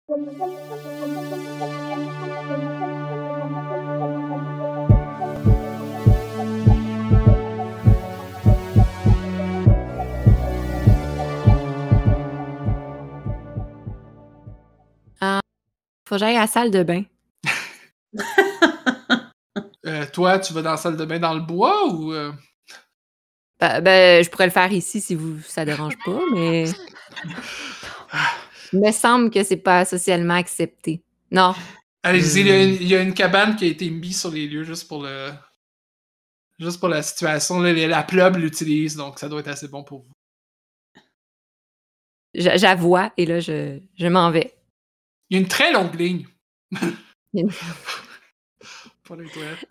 Faut que j'aille à la salle de bain. Toi, tu vas dans la salle de bain dans le bois ou... Ben, je pourrais le faire ici si ça dérange pas, mais... Il me semble que c'est pas socialement accepté. Non. Allez-y, il y a une cabane qui a été mise sur les lieux juste pour la situation. La plub l'utilise, donc ça doit être assez bon pour vous. J'avoue, et là, je m'en vais. Il y a une très longue ligne. Pour les toilettes.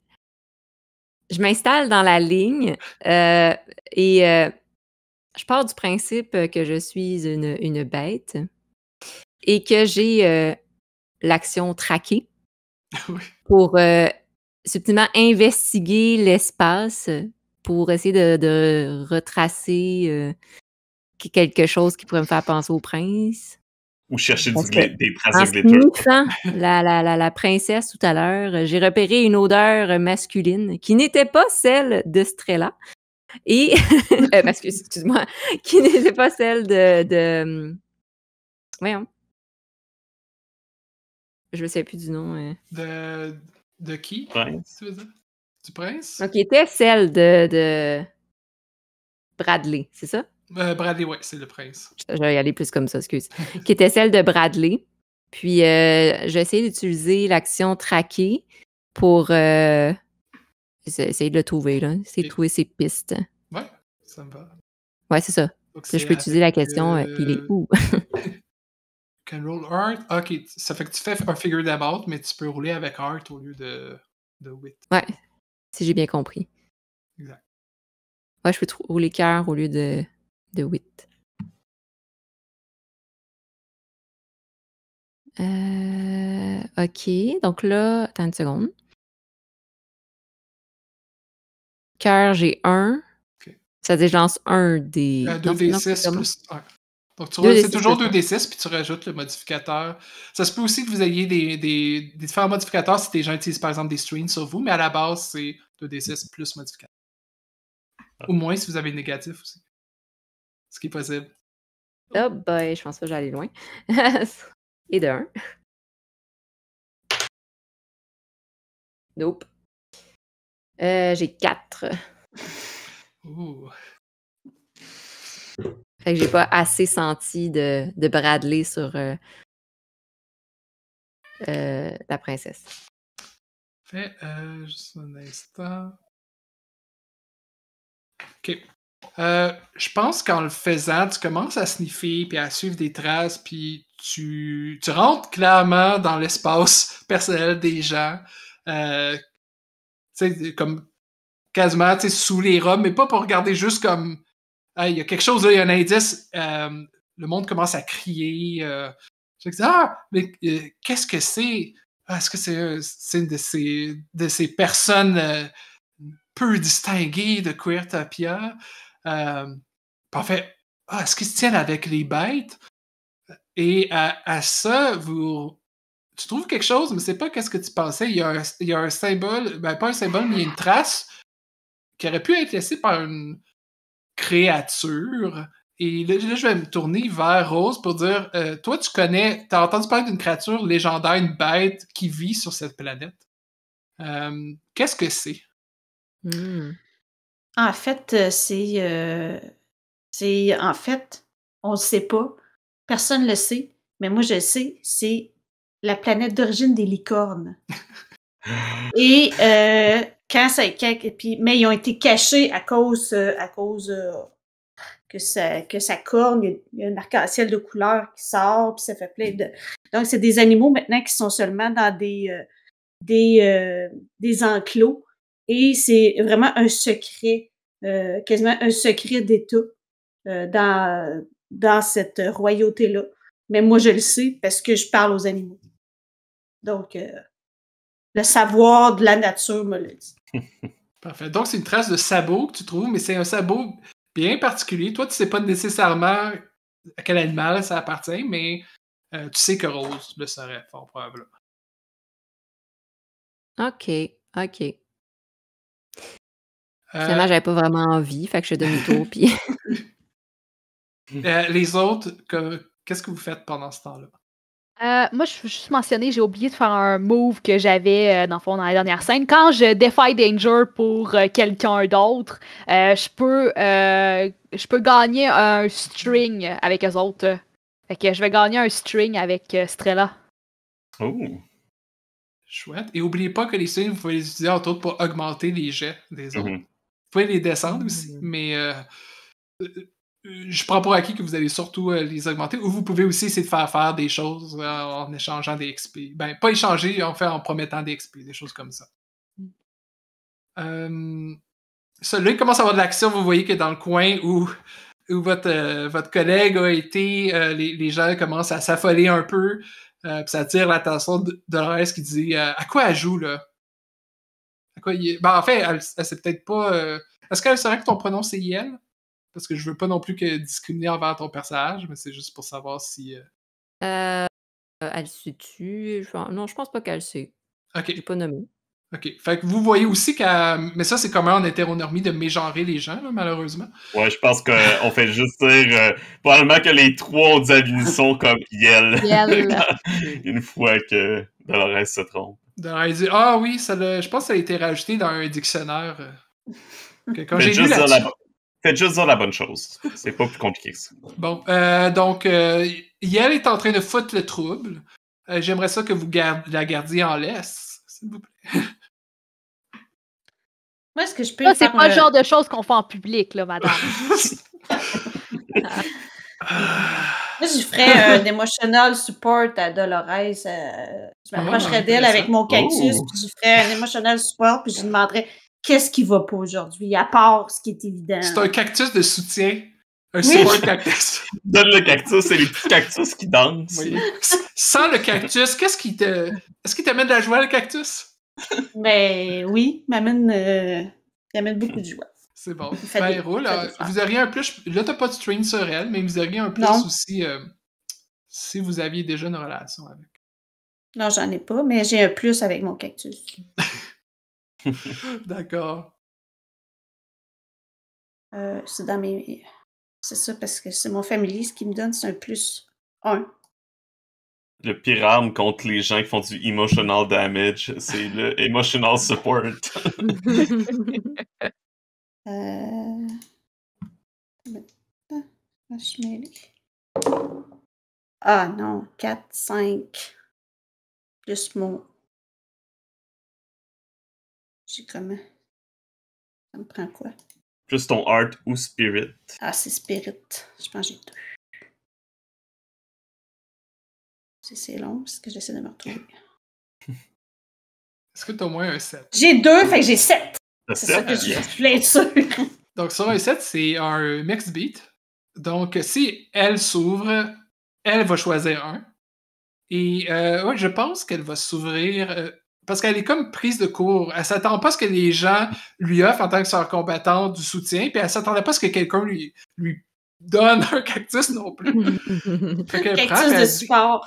Je m'installe dans la ligne et je pars du principe que je suis une bête et que j'ai l'action traquer pour subtilement investiguer l'espace pour essayer de retracer quelque chose qui pourrait me faire penser au prince. Ou chercher des traces de glitter. La princesse tout à l'heure, j'ai repéré une odeur masculine qui n'était pas celle de Strella. Et, excuse-moi, qui n'était pas celle de voyons. Je me souviens plus du nom. De qui? Prince. Tu veux dire? Du prince? Donc, qui était celle de Bradley, c'est ça? Bradley, ouais, c'est le prince. Je vais y aller plus comme ça, excuse. Qui était celle de Bradley. Puis, j'ai essayé d'utiliser l'action traquer pour essayer de le trouver, là. Essayer de trouver ses pistes. Ouais, ça me va. Ouais, c'est ça. Donc, je peux utiliser la question, il est où? Can roll art? Ok, ça fait que tu fais un figure them out, mais tu peux rouler avec art au lieu de wit. Ouais, si j'ai bien compris. Exact. Ouais, je peux rouler cœur au lieu de wit. Ok, donc là, attends une seconde. Cœur, j'ai 1. Okay. Ça dit je lance un des... 2d6 plus 1. Donc, c'est toujours 2d6, puis tu rajoutes le modificateur. Ça se peut aussi que vous ayez des différents modificateurs si des gens utilisent par exemple des strings sur vous, mais à la base, c'est 2d6 plus modificateur. Ou moins si vous avez négatif aussi. Ce qui est possible. Oh boy, je pense pas que j'allais loin. Et de 1. Nope. J'ai 4. Ouh. Fait que j'ai pas assez senti de Bradley sur la princesse. Fait, juste un instant. OK. Je pense qu'en le faisant, tu commences à sniffer puis à suivre des traces, puis tu rentres clairement dans l'espace personnel des gens. Tu sais, comme quasiment sous les robes, mais pas pour regarder juste comme il y a quelque chose là, il y a un indice. Le monde commence à crier. Je dis, mais qu'est-ce que c'est? Est-ce que c'est une de ces personnes peu distinguées de Queertopia? En fait, est-ce qu'ils se tiennent avec les bêtes? Et à ça, tu trouves quelque chose, mais c'est pas qu'est-ce que tu pensais. Il y a un symbole, ben pas un symbole, mais il y a une trace qui aurait pu être laissée par une créature. Et là, je vais me tourner vers Rose pour dire, toi, t'as entendu parler d'une créature légendaire, une bête qui vit sur cette planète. Qu'est-ce que c'est? En fait, en fait, on le sait pas. Personne ne le sait. Mais moi, je le sais. C'est la planète d'origine des licornes. Et mais ils ont été cachés à cause que ça corne. Il y a un arc-en-ciel de couleurs qui sort, puis ça fait plein de... Donc, c'est des animaux maintenant qui sont seulement dans des enclos. Et c'est vraiment un secret, quasiment un secret d'État dans cette royauté-là. Mais moi, je le sais parce que je parle aux animaux. Donc, le savoir de la nature me le dit. Parfait. Donc, c'est une trace de sabot que tu trouves, mais c'est un sabot bien particulier. Toi, tu sais pas nécessairement à quel animal ça appartient, mais Tu sais que Rose le saurait, fort probablement. OK. Finalement, j'avais pas vraiment envie, fait que je fais demi-tour, puis... Les autres, qu'est-ce que vous faites pendant ce temps-là? Moi, je veux juste mentionner, j'ai oublié de faire un move que j'avais, dans le fond, dans la dernière scène. Quand je Defy Danger pour quelqu'un d'autre, je peux gagner un string avec eux autres. Fait que je vais gagner un string avec Strella. Oh! Chouette. Et n'oubliez pas que les strings, vous pouvez les utiliser entre autres pour augmenter les jets des autres. Mhm. Vous pouvez les descendre aussi, mais je prends pour acquis que vous allez surtout les augmenter, ou vous pouvez aussi essayer de faire des choses en échangeant des XP. Ben, pas échanger, en fait, en promettant des XP, des choses comme ça. Là, il commence à avoir de l'action. Vous voyez que dans le coin où votre collègue a été, les gens commencent à s'affoler un peu, puis ça attire l'attention de Dolores qui dit à quoi elle joue, là? À quoi Ben, en fait, elle sait peut-être pas... Est-ce qu'elle saurait que ton pronom, c'est Yel? Parce que je veux pas non plus que discriminer envers ton personnage, mais c'est juste pour savoir si... elle sait-tu? Non, je pense pas qu'elle sait. OK. J'ai pas nommé. OK. Fait que vous voyez aussi qu'elle... Mais ça, c'est commun en hétéronormie de mégenrer les gens, là, malheureusement. Ouais, je pense qu'on fait juste dire... probablement que les trois ont dit à l'unisson comme Yel. Une fois que Dolores se trompe. Dolores dit « Ah oui, je pense que ça a été rajouté dans un dictionnaire. Quand j'ai lu Faites juste dire la bonne chose. C'est pas plus compliqué que ça. Bon, donc, Yel est en train de foutre le trouble. J'aimerais ça que vous la gardiez en laisse, s'il vous plaît. Moi, est-ce que je peux Ça, c'est pas le genre de choses qu'on fait en public, là, madame. Moi, je ferais un emotional support à Dolores. Je m'approcherais d'elle avec mon cactus, puis je ferais un emotional support, puis je lui demanderais qu'est-ce qui va pas aujourd'hui, à part ce qui est évident. C'est un cactus de soutien. Un support cactus. Donne le cactus, c'est les petits cactus qui dansent. Oui. Sans le cactus, est-ce qu'il t'amène de la joie, le cactus? Ben oui, m'amène beaucoup de joie. C'est bon. Ben, roule. Vous auriez un plus... Là, t'as pas de string sur elle, mais vous auriez un plus aussi si vous aviez déjà une relation avec. Non, j'en ai pas, mais j'ai un plus avec mon cactus. D'accord. C'est dans mes... C'est ça, parce que c'est mon family, ce qui me donne, c'est un plus 1. Le pire arme contre les gens qui font du emotional damage, c'est le emotional support. Ah non, 4, 5. Plus mon... J'ai comment? Ça me prend quoi? Plus ton art ou spirit. Ah, c'est spirit. Je pense que j'ai 2. C'est long, parce que j'essaie de me retrouver. Est-ce que t'as au moins un 7? J'ai 2, fait que j'ai 7. C'est ça que je voulais être sûre. Donc, sur un 7, c'est un mixed beat. Donc, si elle s'ouvre, elle va choisir un. Et ouais, je pense qu'elle va s'ouvrir parce qu'elle est comme prise de court. Elle s'attend pas à ce que les gens lui offrent en tant que sœur combattante du soutien, puis elle s'attendait pas à ce que quelqu'un lui donne un cactus non plus. Fait qu'elle cactus de support.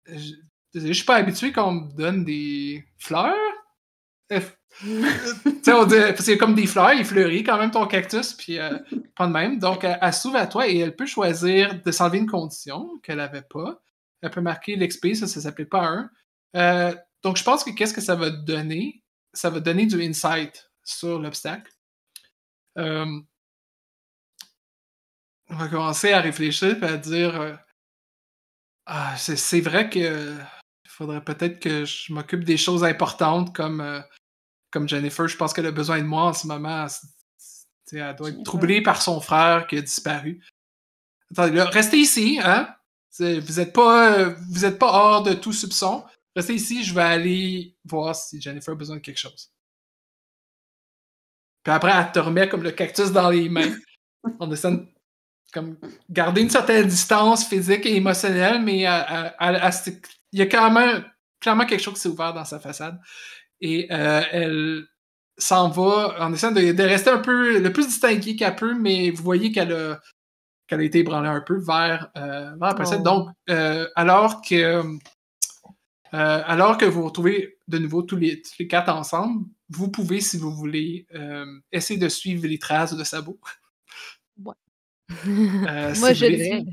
Je suis pas habitué qu'on me donne des fleurs. Tu sais, on dit, c'est comme des fleurs, il fleurit quand même ton cactus, puis pas de même. Donc, elle s'ouvre à toi et elle peut choisir de s'enlever une condition qu'elle avait pas. Elle peut marquer l'XP, ça s'applique pas à 1. Donc, je pense que qu'est-ce que ça va donner? Ça va donner du insight sur l'obstacle. On va commencer à réfléchir et à dire c'est vrai que il faudrait peut-être que je m'occupe des choses importantes comme Jennifer. Je pense qu'elle a besoin de moi en ce moment. Elle doit être troublée par son frère qui a disparu. Attendez, là, restez ici, hein? Vous êtes pas hors de tout soupçon. Restez ici, je vais aller voir si Jennifer a besoin de quelque chose. Puis après, elle te remet comme le cactus dans les mains. On essaie de comme, garder une certaine distance physique et émotionnelle, mais il y a clairement quelque chose qui s'est ouvert dans sa façade. Et elle s'en va en essayant de rester un peu le plus distinguée qu'elle peut, mais vous voyez qu'elle qu'elle a été ébranlée un peu vers la princesse. Donc, alors que vous retrouvez de nouveau tous les 4 ensemble, vous pouvez, si vous voulez, essayer de suivre les traces de Sabot. Ouais. Moi, je dirais...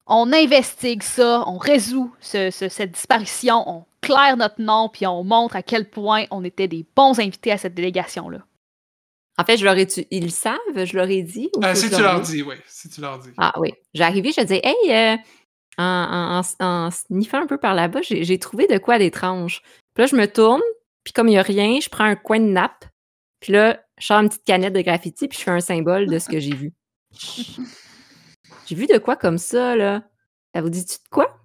On investigue ça, on résout cette disparition, on claire notre nom, puis on montre à quel point on était des bons invités à cette délégation-là. En fait, ils le savent, je leur ai dit. Ou si tu leur dis, oui. Si tu leur dis. Ah oui. J'ai arrivé, je disais, hey, en sniffant un peu par là-bas, j'ai trouvé de quoi d'étrange. Puis là, je me tourne, puis comme il n'y a rien, je prends un coin de nappe, puis là, je sors une petite canette de graffiti, puis je fais un symbole de ce que j'ai vu. J'ai vu de quoi comme ça, là? Ça vous dit-tu de quoi?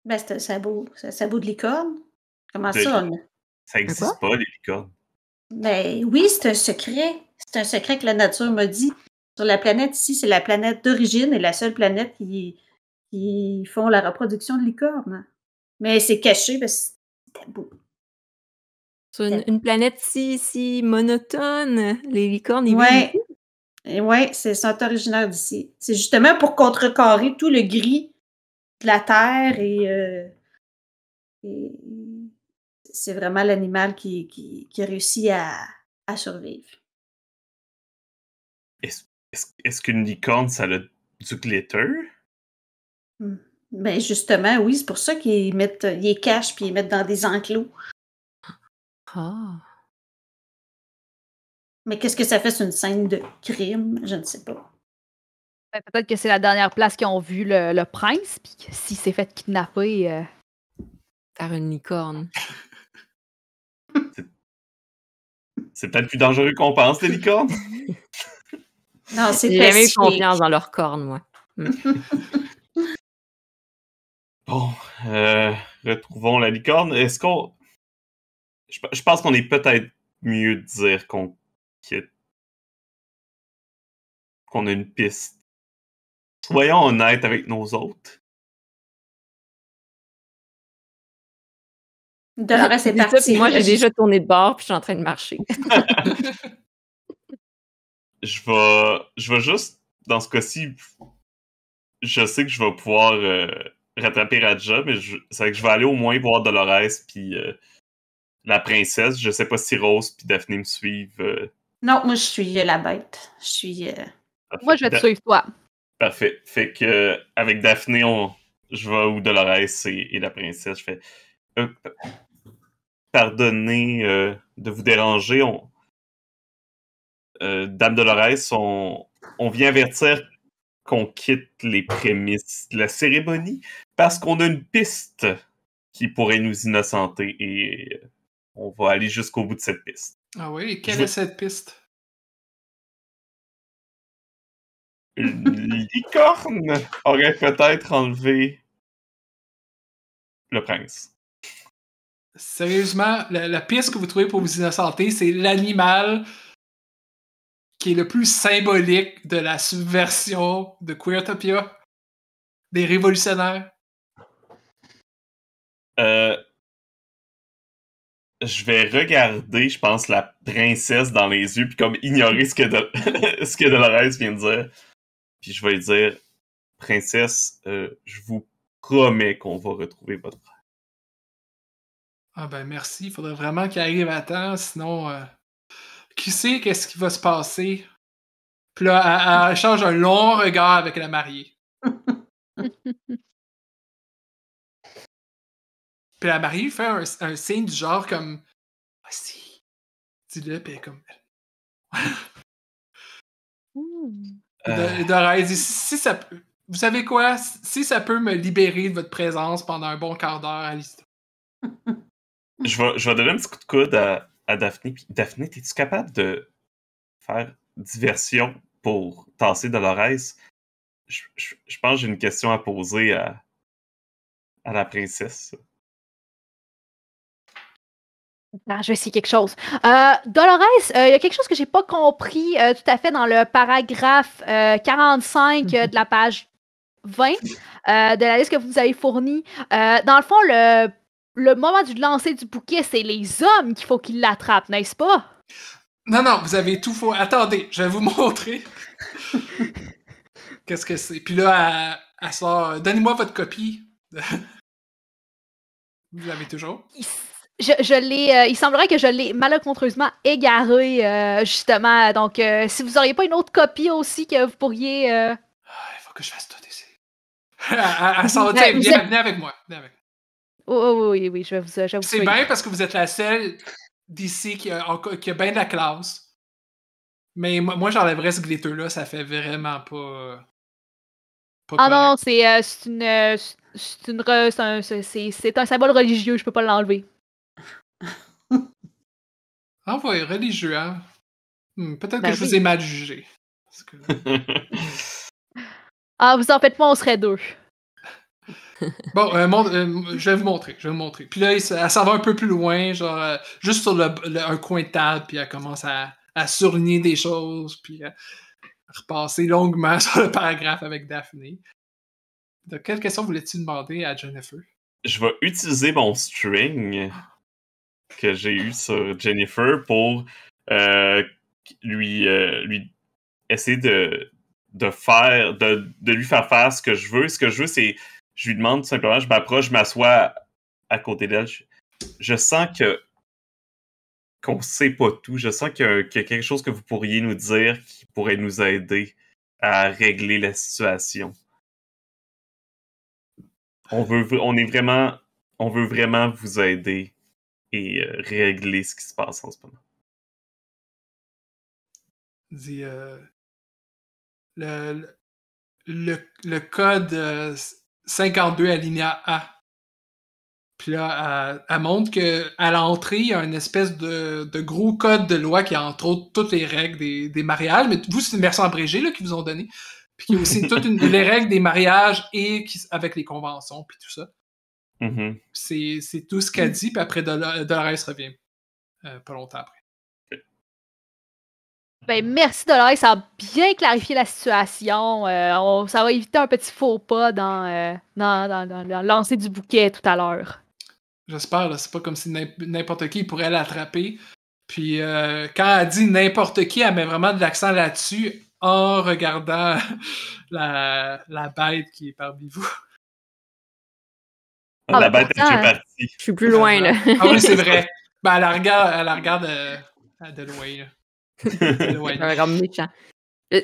Ben, c'est un sabot de licorne. Comment ça? Ça n'existe pas, les licornes. Ben oui, c'est un secret. C'est un secret que la nature m'a dit. Sur la planète ici, c'est la planète d'origine et la seule planète qui font la reproduction de licornes. Mais c'est caché parce que c'est tabou. Sur une planète si monotone, les licornes, ils vivent ici? Oui, sont originaires d'ici. C'est justement pour contrecarrer tout le gris de la Terre et c'est vraiment l'animal qui a réussi à survivre. Est-ce qu'une licorne, ça a du glitter? Ben justement, oui, c'est pour ça qu'ils les cachent puis ils mettent dans des enclos. Ah. Mais qu'est-ce que ça fait sur une scène de crime? Je ne sais pas. Ben, peut-être que c'est la dernière place qu'ils ont vu le prince, puis s'il s'est fait kidnapper par une licorne. C'est peut-être plus dangereux qu'on pense, les licornes. Non, c'est J'ai jamais eu confiance dans leurs cornes, moi. Bon, retrouvons la licorne. Est-ce qu'on... Je pense qu'on est peut-être mieux de dire qu'on a une piste. Soyons honnêtes avec nos hôtes. Dolores est partie. Moi, j'ai déjà tourné de bord puis je suis en train de marcher. Je vais juste, dans ce cas-ci, je sais que je vais pouvoir rattraper Radja, mais c'est vrai que je vais aller au moins voir Dolores puis la princesse. Je sais pas si Rose puis Daphné me suivent. Non, moi je suis la bête. Je suis. Moi je vais te suivre toi. Parfait. Fait que avec Daphné, je vais où Dolores et la princesse. Je fais pardonnez de vous déranger. Dame Dolores, on vient avertir qu'on quitte les prémices de la cérémonie parce qu'on a une piste qui pourrait nous innocenter et on va aller jusqu'au bout de cette piste. Ah oui, quelle est cette piste? Une licorne aurait peut-être enlevé le prince. Sérieusement, la piste que vous trouvez pour vous innocenter, c'est l'animal qui est le plus symbolique de la subversion de Queertopia, des révolutionnaires. Je vais regarder, je pense, la princesse dans les yeux, puis comme ignorer ce que Dolores vient de dire. Puis je vais lui dire, princesse, je vous promets qu'on va retrouver votre frère. Ah ben merci, il faudrait vraiment qu'il arrive à temps, sinon qui sait qu'est-ce qui va se passer? Puis là, elle échange un long regard avec la mariée. Puis la mariée fait un signe du genre comme vas-y, dis-le, puis elle est comme Dolores dit si ça peut, vous savez quoi, si ça peut me libérer de votre présence pendant un bon quart d'heure, allez-y. Je vais donner un petit coup de coude à Daphné. Puis, Daphné, es-tu capable de faire diversion pour tasser Dolores? Je pense que j'ai une question à poser à la princesse. Non, je vais essayer quelque chose. Dolores, il y a quelque chose que j'ai pas compris tout à fait dans le paragraphe 45 de la page 20 de la liste que vous nous avez fournie. Dans le fond, le moment du lancer du bouquet, c'est les hommes qu'il faut qu'ils l'attrapent, n'est-ce pas? Non, vous avez tout faux. Attendez, je vais vous montrer. Qu'est-ce que c'est? Puis là, elle sort. Donnez-moi votre copie. Vous l'avez toujours? Je l'ai. Il semblerait que je l'ai malencontreusement égaré, justement. Donc, si vous auriez pas une autre copie aussi que vous pourriez. Il faut que je fasse tout ici. Elle s'en va. Venez avec moi. Venez avec moi. Oh, oui, je vais vous C'est suivre. bien parce que vous êtes la seule d'ici qui a bien de la classe. Mais moi j'enlèverais ce glitter-là, ça fait vraiment pas Ah correct. non, c'est un symbole religieux, je peux pas l'enlever. Ah ouais, religieux, hein? Peut-être Ben que je vous oui. ai mal jugé. Parce que... Ah, vous en faites pas, on serait deux. Bon, je vais vous montrer. Puis là, elle s'en va un peu plus loin, genre juste sur un coin de table, puis elle commence à surligner des choses, puis à repasser longuement sur le paragraphe avec Daphné. De quelle question voulais-tu demander à Jennifer? Je vais utiliser mon string que j'ai eu sur Jennifer pour lui essayer de lui faire faire ce que je veux. Ce que je veux, c'est je lui demande tout simplement, je m'approche, je m'assois à côté d'elle. Je sens qu'on sait pas tout. Je sens qu'il y a quelque chose que vous pourriez nous dire qui pourrait nous aider à régler la situation. On veut vraiment vous aider et régler ce qui se passe en ce moment. Dit le code 52 alinéa A. Puis là, elle montre qu'à l'entrée, il y a une espèce de gros code de loi qui a entre autres toutes les règles des mariages. Mais vous, c'est une version abrégée là, qu'ils vous ont donnée. Puis il y a aussi toutes les règles des mariages et avec les conventions, puis tout ça. Mm-hmm. C'est tout ce qu'elle dit, puis après, Dolores revient. Pas longtemps après. Ben, merci Dolores, ça a bien clarifié la situation. Ça va éviter un petit faux pas dans le lancer du bouquet tout à l'heure. J'espère, là, c'est pas comme si n'importe qui pourrait l'attraper. Puis quand elle dit n'importe qui, elle met vraiment de l'accent là-dessus en regardant la bête qui est parmi vous. La bête est déjà partie. Je suis plus loin, là. Ah oui, c'est vrai. Ben, elle la regarde de loin. De loin. Elle regarde méchant.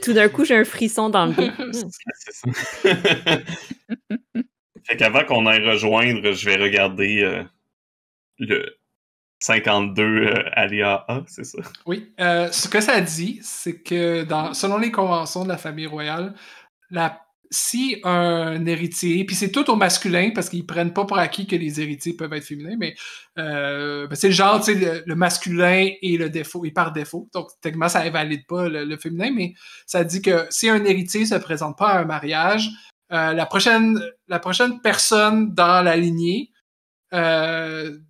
Tout d'un coup, j'ai un frisson dans le dos. C'est ça. Fait qu'avant qu'on aille rejoindre, je vais regarder le 52 aléa A, c'est ça? Oui. Ce que ça dit, c'est que selon les conventions de la famille royale, si un héritier, puis c'est tout au masculin, parce qu'ils prennent pas pour acquis que les héritiers peuvent être féminins, mais c'est le genre, tu sais, le masculin et le défaut, et par défaut. Donc, techniquement, ça invalide pas le féminin, mais ça dit que si un héritier se présente pas à un mariage, la prochaine personne dans la lignée de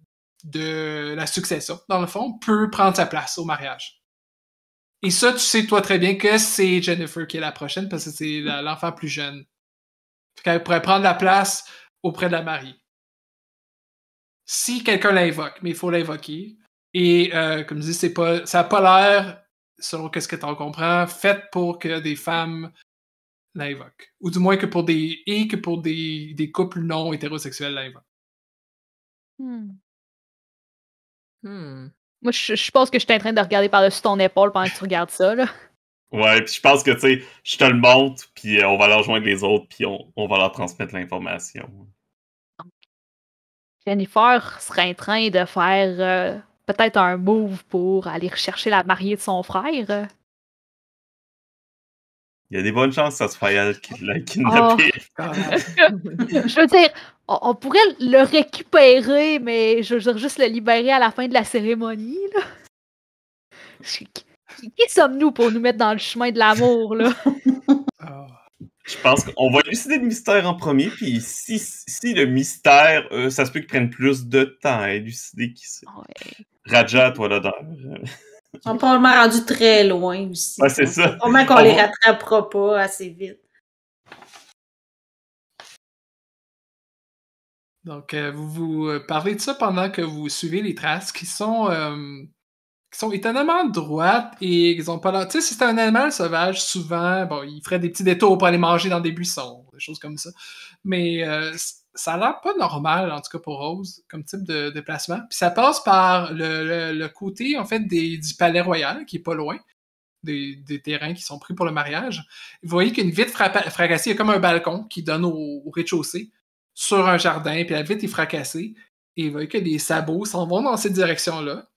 la succession, dans le fond, peut prendre sa place au mariage. Et ça, tu sais, toi, très bien que c'est Jennifer qui est la prochaine parce que c'est l'enfant plus jeune. Fait qu'elle pourrait prendre la place auprès de la mariée. Si quelqu'un l'invoque, mais il faut l'invoquer. Et, comme je dis, ça n'a pas l'air, selon ce que tu en comprends, fait pour que des femmes l'invoquent. Ou du moins que pour des couples non hétérosexuels l'invoquent. Moi, je pense que je suis en train de regarder par-dessus ton épaule pendant que tu regardes ça, là. Ouais, puis je pense que, tu sais, je te le montre, puis on va leur rejoindre les autres, puis on va leur transmettre l'information. Jennifer serait en train de faire peut-être un move pour aller rechercher la mariée de son frère. Il y a des bonnes chances que ça se fasse la kidnapper. Je veux dire, on pourrait le récupérer, mais je veux dire, juste le libérer à la fin de la cérémonie, là. Qui sommes-nous pour nous mettre dans le chemin de l'amour, là? Je pense qu'on va élucider le mystère en premier, puis si le mystère, ça se peut qu'il prenne plus de temps à élucider qui c'est. Ouais. Raja, toi là-dedans. Ils sont probablement rendus très loin aussi. Ouais, c'est ça. Probablement qu'on les rattrapera pas assez vite. Donc, vous parlez de ça pendant que vous suivez les traces qui sont sont étonnamment droites et ils ont pas l'air... Tu sais, si c'était un animal sauvage, souvent, bon, il ferait des petits détours pour aller manger dans des buissons, des choses comme ça. Mais ça a l'air pas normal, en tout cas pour Rose, comme type de déplacement. Puis ça passe par le côté, en fait, du palais royal, qui est pas loin, des terrains qui sont pris pour le mariage. Vous voyez qu'il y a une vitre fracassée, il y a comme un balcon qui donne au rez-de-chaussée, sur un jardin, puis la vitre est fracassée. Et vous voyez que les sabots s'en vont dans cette direction-là.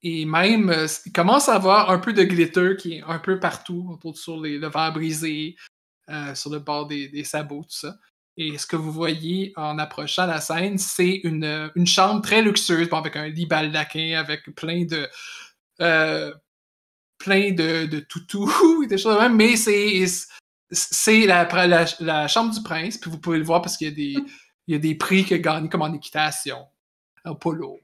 Et même, il commence à avoir un peu de glitter qui est un peu partout, autour sur le verre brisé, sur le bord des sabots, tout ça. Et ce que vous voyez en approchant la scène, c'est une chambre très luxueuse, bon, avec un lit baldaquin, avec plein de toutous, des choses de même, mais c'est la chambre du prince, puis vous pouvez le voir parce qu'il y a des prix qu'il a gagnés comme en équitation, en polo,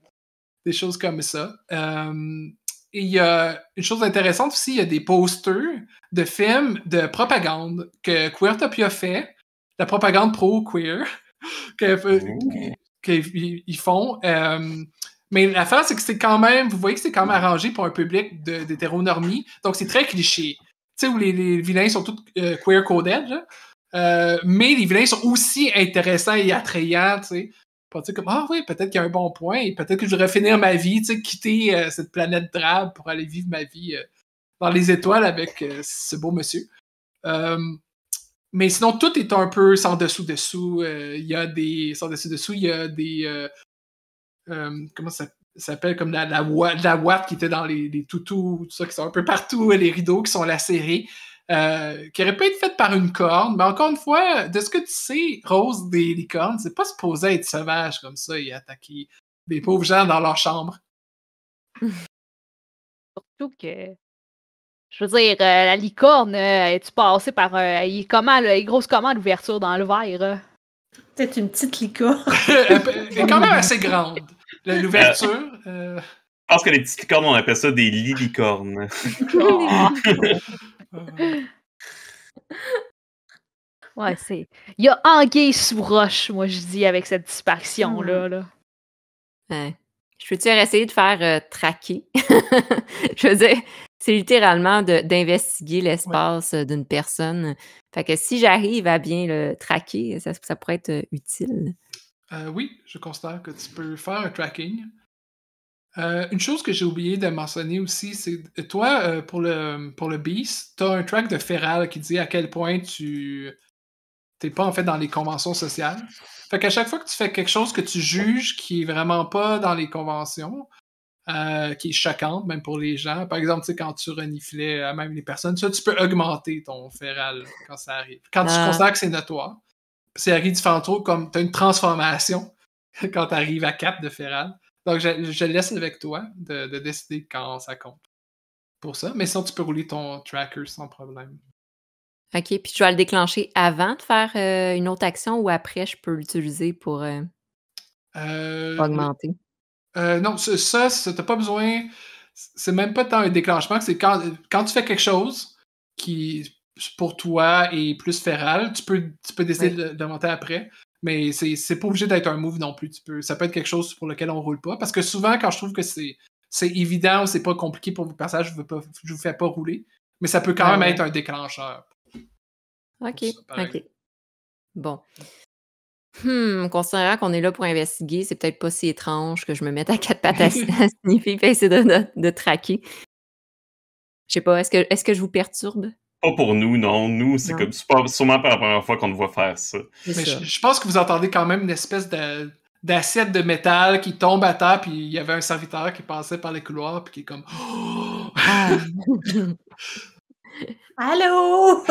des choses comme ça. Et il y a une chose intéressante aussi, il y a des posters de films de propagande que Queertopia fait, la propagande pro-queer qu'ils font. Mais l'affaire, c'est que c'est quand même, vous voyez que c'est quand même arrangé pour un public d'hétéronormies, donc c'est très cliché. Tu sais, où les vilains sont tous queer-coded, mais les vilains sont aussi intéressants et attrayants, tu sais. Tu sais, comme, ah oui, peut-être qu'il y a un bon point, et peut-être que je devrais finir ma vie, tu sais, quitter cette planète drabe pour aller vivre ma vie dans les étoiles avec ce beau monsieur. Mais sinon, tout est un peu sans dessous-dessous. Il y a des... Sans dessous-dessous, il y a des... comment ça s'appelle? Comme la ouate qui était dans les toutous, tout ça, qui sont un peu partout, les rideaux qui sont lacérés. Qui aurait pu être faite par une corne, mais encore une fois, de ce que tu sais, Rose, des licornes, c'est pas supposé être sauvage comme ça et attaquer des pauvres gens dans leur chambre. Surtout que, je veux dire, la licorne, es-tu passé par... il est grosse comment l'ouverture dans le verre? C'est une petite licorne. Elle est quand même assez grande. L'ouverture... Je pense que les petites licornes, on appelle ça des lilicornes. Ouais, c'est... Il y a anguille sous roche, moi, je dis, avec cette disparition-là. Là. Ouais. Je peux-tu essayer de faire traquer? Je veux dire, c'est littéralement d'investiguer l'espace d'une personne. Fait que si j'arrive à bien le traquer, ça pourrait être utile. Oui, je considère que tu peux faire un tracking. Une chose que j'ai oublié de mentionner aussi, c'est toi, pour le Beast, tu as un track de Feral qui dit à quel point tu t'es pas en fait dans les conventions sociales. Fait qu'à chaque fois que tu fais quelque chose que tu juges qui est vraiment pas dans les conventions, qui est choquante même pour les gens, par exemple, tu sais, quand tu reniflais à même les personnes, ça, tu peux augmenter ton Feral quand ça arrive. Quand tu considères que c'est notoire, c'est arrive différentes comme tu as une transformation quand tu arrives à 4 de Feral. Donc, je laisse avec toi de décider quand ça compte pour ça. Mais sinon, tu peux rouler ton tracker sans problème. OK, puis tu vas le déclencher avant de faire une autre action ou après, je peux l'utiliser pour augmenter? Non, ça t'as pas besoin... C'est même pas tant un déclenchement, c'est quand tu fais quelque chose qui, pour toi, est plus féral, tu peux décider de monter après. Mais c'est pas obligé d'être un move non plus. Ça peut être quelque chose pour lequel on roule pas. Parce que souvent, quand je trouve que c'est évident ou c'est pas compliqué pour vos personnages, je vous fais pas rouler. Mais ça peut quand même être un déclencheur. OK. Bon. Considérant qu'on est là pour investiguer, c'est peut-être pas si étrange que je me mette à 4 pattes à sniffer et essayer de traquer. Je sais pas, est-ce que je vous perturbe? Pas pour nous, non. Nous, c'est comme sûrement pas la première fois qu'on te voit faire ça. Mais je pense que vous entendez quand même une espèce d'assiette de métal qui tombe à terre, puis il y avait un serviteur qui passait par les couloirs, puis qui est comme... Allô?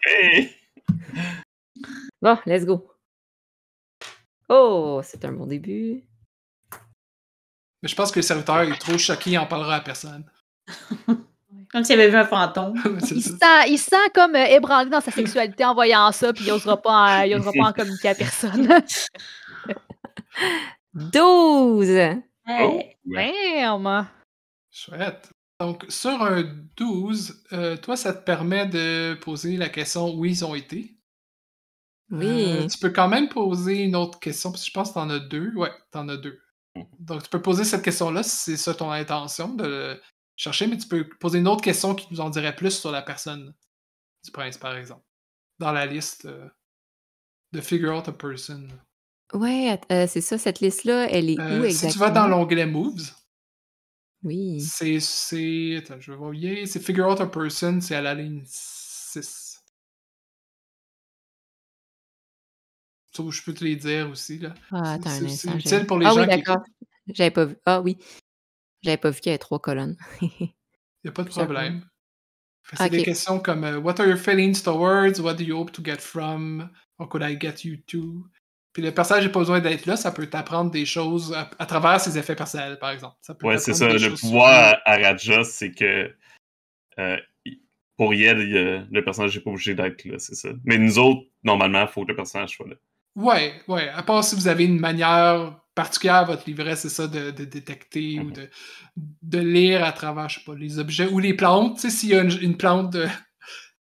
Hey! Bon, let's go. Oh, c'est un bon début. Mais je pense que le serviteur est trop choqué, il en parlera à personne. Comme s'il avait vu un fantôme. Il se sent comme ébranlé dans sa sexualité en voyant ça, puis il n'osera pas en communiquer à personne. 12! Hey. Bam! Chouette. Donc, sur un 12, toi, ça te permet de poser la question où ils ont été. Oui. Tu peux quand même poser une autre question, parce que je pense que t'en as 2. Ouais, t'en as 2. Donc, tu peux poser cette question-là si c'est ça ton intention de le chercher, mais tu peux poser une autre question qui nous en dirait plus sur la personne du prince, par exemple. Dans la liste de Figure Out a Person. Ouais, c'est ça, cette liste-là, elle est où Si tu vas dans exactement? l'onglet Moves, Oui. c'est. Attends, je vais voir. C'est Figure Out a Person, c'est à la ligne 6. Ça, je peux te les dire aussi, là. Ah, attends un C'est instant. utile pour les Ah gens oui, qui d'accord. écoutent. J'avais pas vu. Ah oui. J'avais pas vu qu'il y avait 3 colonnes. Il n'y a pas de Plusieurs problème. colonnes. C'est des Ok. questions comme What are your feelings towards? What do you hope to get from? Or could I get you to? Puis le personnage n'a pas besoin d'être là, ça peut t'apprendre des choses à travers ses effets personnels, par exemple. Ça peut Ouais, c'est t'apprendre ça. des Le choses pouvoir à Raja, c'est que pour Yed, le personnage n'est pas obligé d'être là, c'est ça. Mais nous autres, normalement, il faut que le personnage soit là. Ouais. À part si vous avez une manière particulière à votre livret, c'est ça, de détecter ou de lire à travers, je sais pas, les objets ou les plantes. Tu sais, s'il y a une plante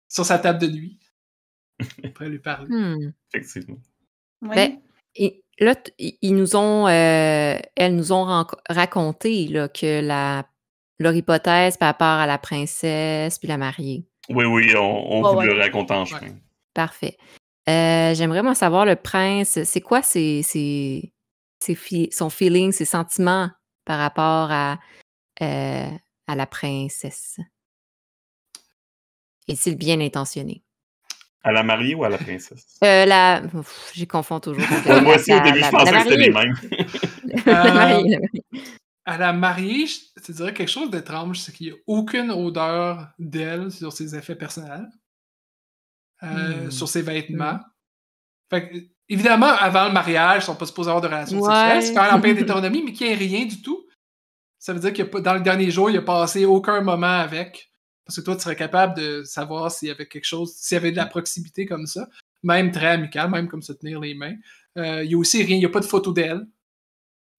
sur sa table de nuit, on pourrait lui parler. Effectivement. Oui. Ben, là, elles nous ont raconté là, que leur hypothèse par rapport à la princesse puis la mariée. Oui, on vous le raconte en chemin. Ouais. Parfait. J'aimerais moi savoir le prince, c'est quoi son feeling, ses sentiments par rapport à la princesse? Est-il bien intentionné? À la mariée ou à la princesse? J'y confonds toujours. Moi aussi, au début, je pensais que c'était les mêmes. La mariée. À la mariée, je te dirais quelque chose d'étrange, c'est qu'il n'y a aucune odeur d'elle sur ses effets personnels, sur ses vêtements. Fait que, évidemment, avant le mariage, ils ne sont pas supposés avoir de relations sexuelles. C'est quand même en paix d'autonomie, mais qu'il n'y ait rien du tout. Ça veut dire que dans le dernier jour, il n'a passé aucun moment avec. Parce que toi, tu serais capable de savoir s'il y avait quelque chose, s'il y avait de la proximité comme ça, même très amical, même comme se tenir les mains. Il n'y a aussi rien, il n'y a pas de photo d'elle.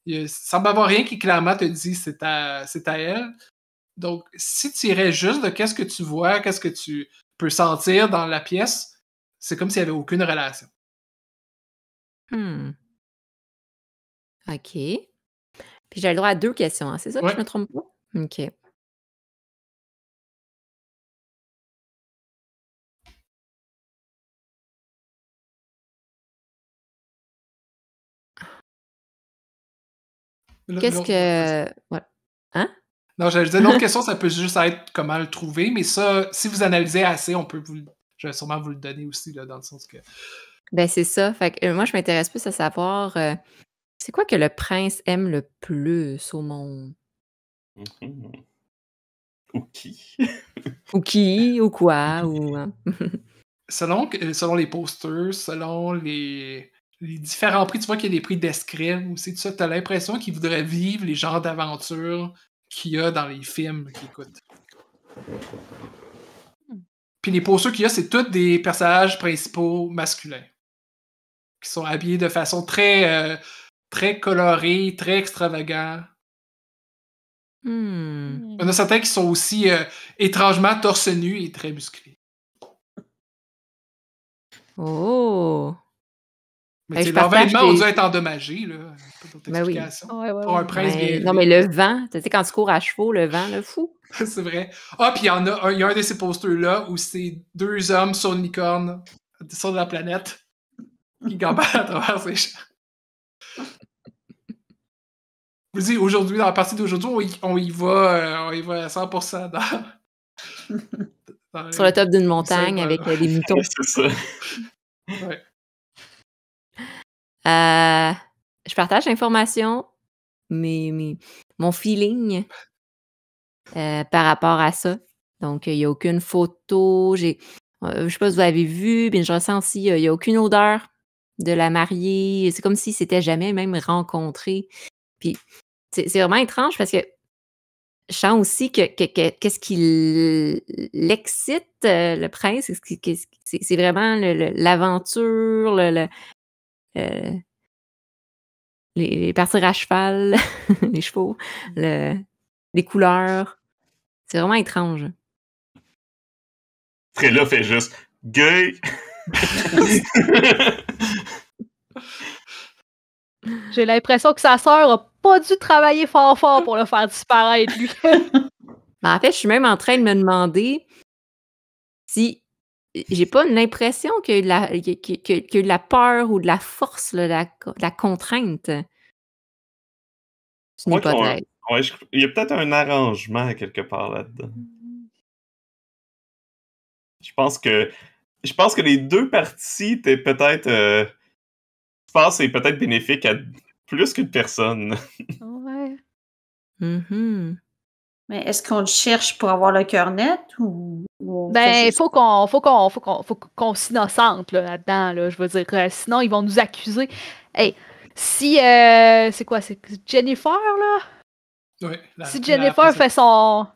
Il semble avoir rien qui clairement te dit c'est à elle. Donc, si tu irais juste de qu'est-ce que tu vois, qu'est-ce que tu peux sentir dans la pièce, c'est comme s'il n'y avait aucune relation. OK. Puis j'ai le droit à 2 questions, hein, c'est ça que je me trompe pas? OK. Qu'est-ce que... Ouais. Hein? Non, j'allais dire, l'autre question, ça peut juste être comment le trouver, mais ça, si vous analysez assez, je vais sûrement vous le donner aussi, là, dans le sens que... Ben, c'est ça. Fait que moi, je m'intéresse plus à savoir, c'est quoi que le prince aime le plus au monde? Ou qui? Ou qui? Ou quoi? Ou... Selon les posters, selon les différents prix, tu vois qu'il y a des prix d'escrime aussi, tout ça, t'as l'impression qu'il voudrait vivre les genres d'aventures qu'il y a dans les films qu'il écoute. Puis les posters qu'il y a, c'est tous des personnages principaux masculins qui sont habillés de façon très, très colorée, très extravagante. Il y en a certains qui sont aussi étrangement torse nu et très musclés. Oh! Mais leurs vêtements ont dû être endommagés, là. Pas d'autre explication. Pour un prince bien élevé. Non, mais le vent, tu sais, quand tu cours à chevaux, le vent, le fou. C'est vrai. Ah, puis il y a un de ces posters-là où c'est 2 hommes sur une licorne, sur la planète, qui gambadent à travers ces champs. Je vous dis, aujourd'hui, dans la partie d'aujourd'hui, on y va à 100% sur le top d'une montagne avec des moutons. C'est ça. Ouais. Je partage l'information, mon feeling par rapport à ça. Donc, il n'y a aucune photo. Je ne sais pas si vous avez vu, mais je ressens aussi, il n'y a aucune odeur de la mariée. C'est comme si c'était jamais même rencontré. Puis, c'est vraiment étrange parce que je sens aussi qu'est-ce qui l'excite, le prince. C'est vraiment l'aventure, les partir à cheval, les chevaux, les couleurs. C'est vraiment étrange. Là fait juste gay. J'ai l'impression que sa sœur a pas dû travailler fort pour le faire disparaître, lui. En fait, je suis même en train de me demander si j'ai pas l'impression qu'il y a eu de la peur ou de la force, là, de la contrainte. C'est une hypothèse. Il y a peut-être un arrangement quelque part là-dedans. Je pense que les deux parties étaient peut-être. Je pense que c'est peut-être bénéfique à plus qu'une personne. Ouais. Mhm. Mais est-ce qu'on le cherche pour avoir le cœur net ou on fait Ben, juste... faut qu'on s'innocente là-dedans, là. Je veux dire, sinon ils vont nous accuser. Hey, si c'est quoi, c'est Jennifer là? Oui, Si Jennifer fait son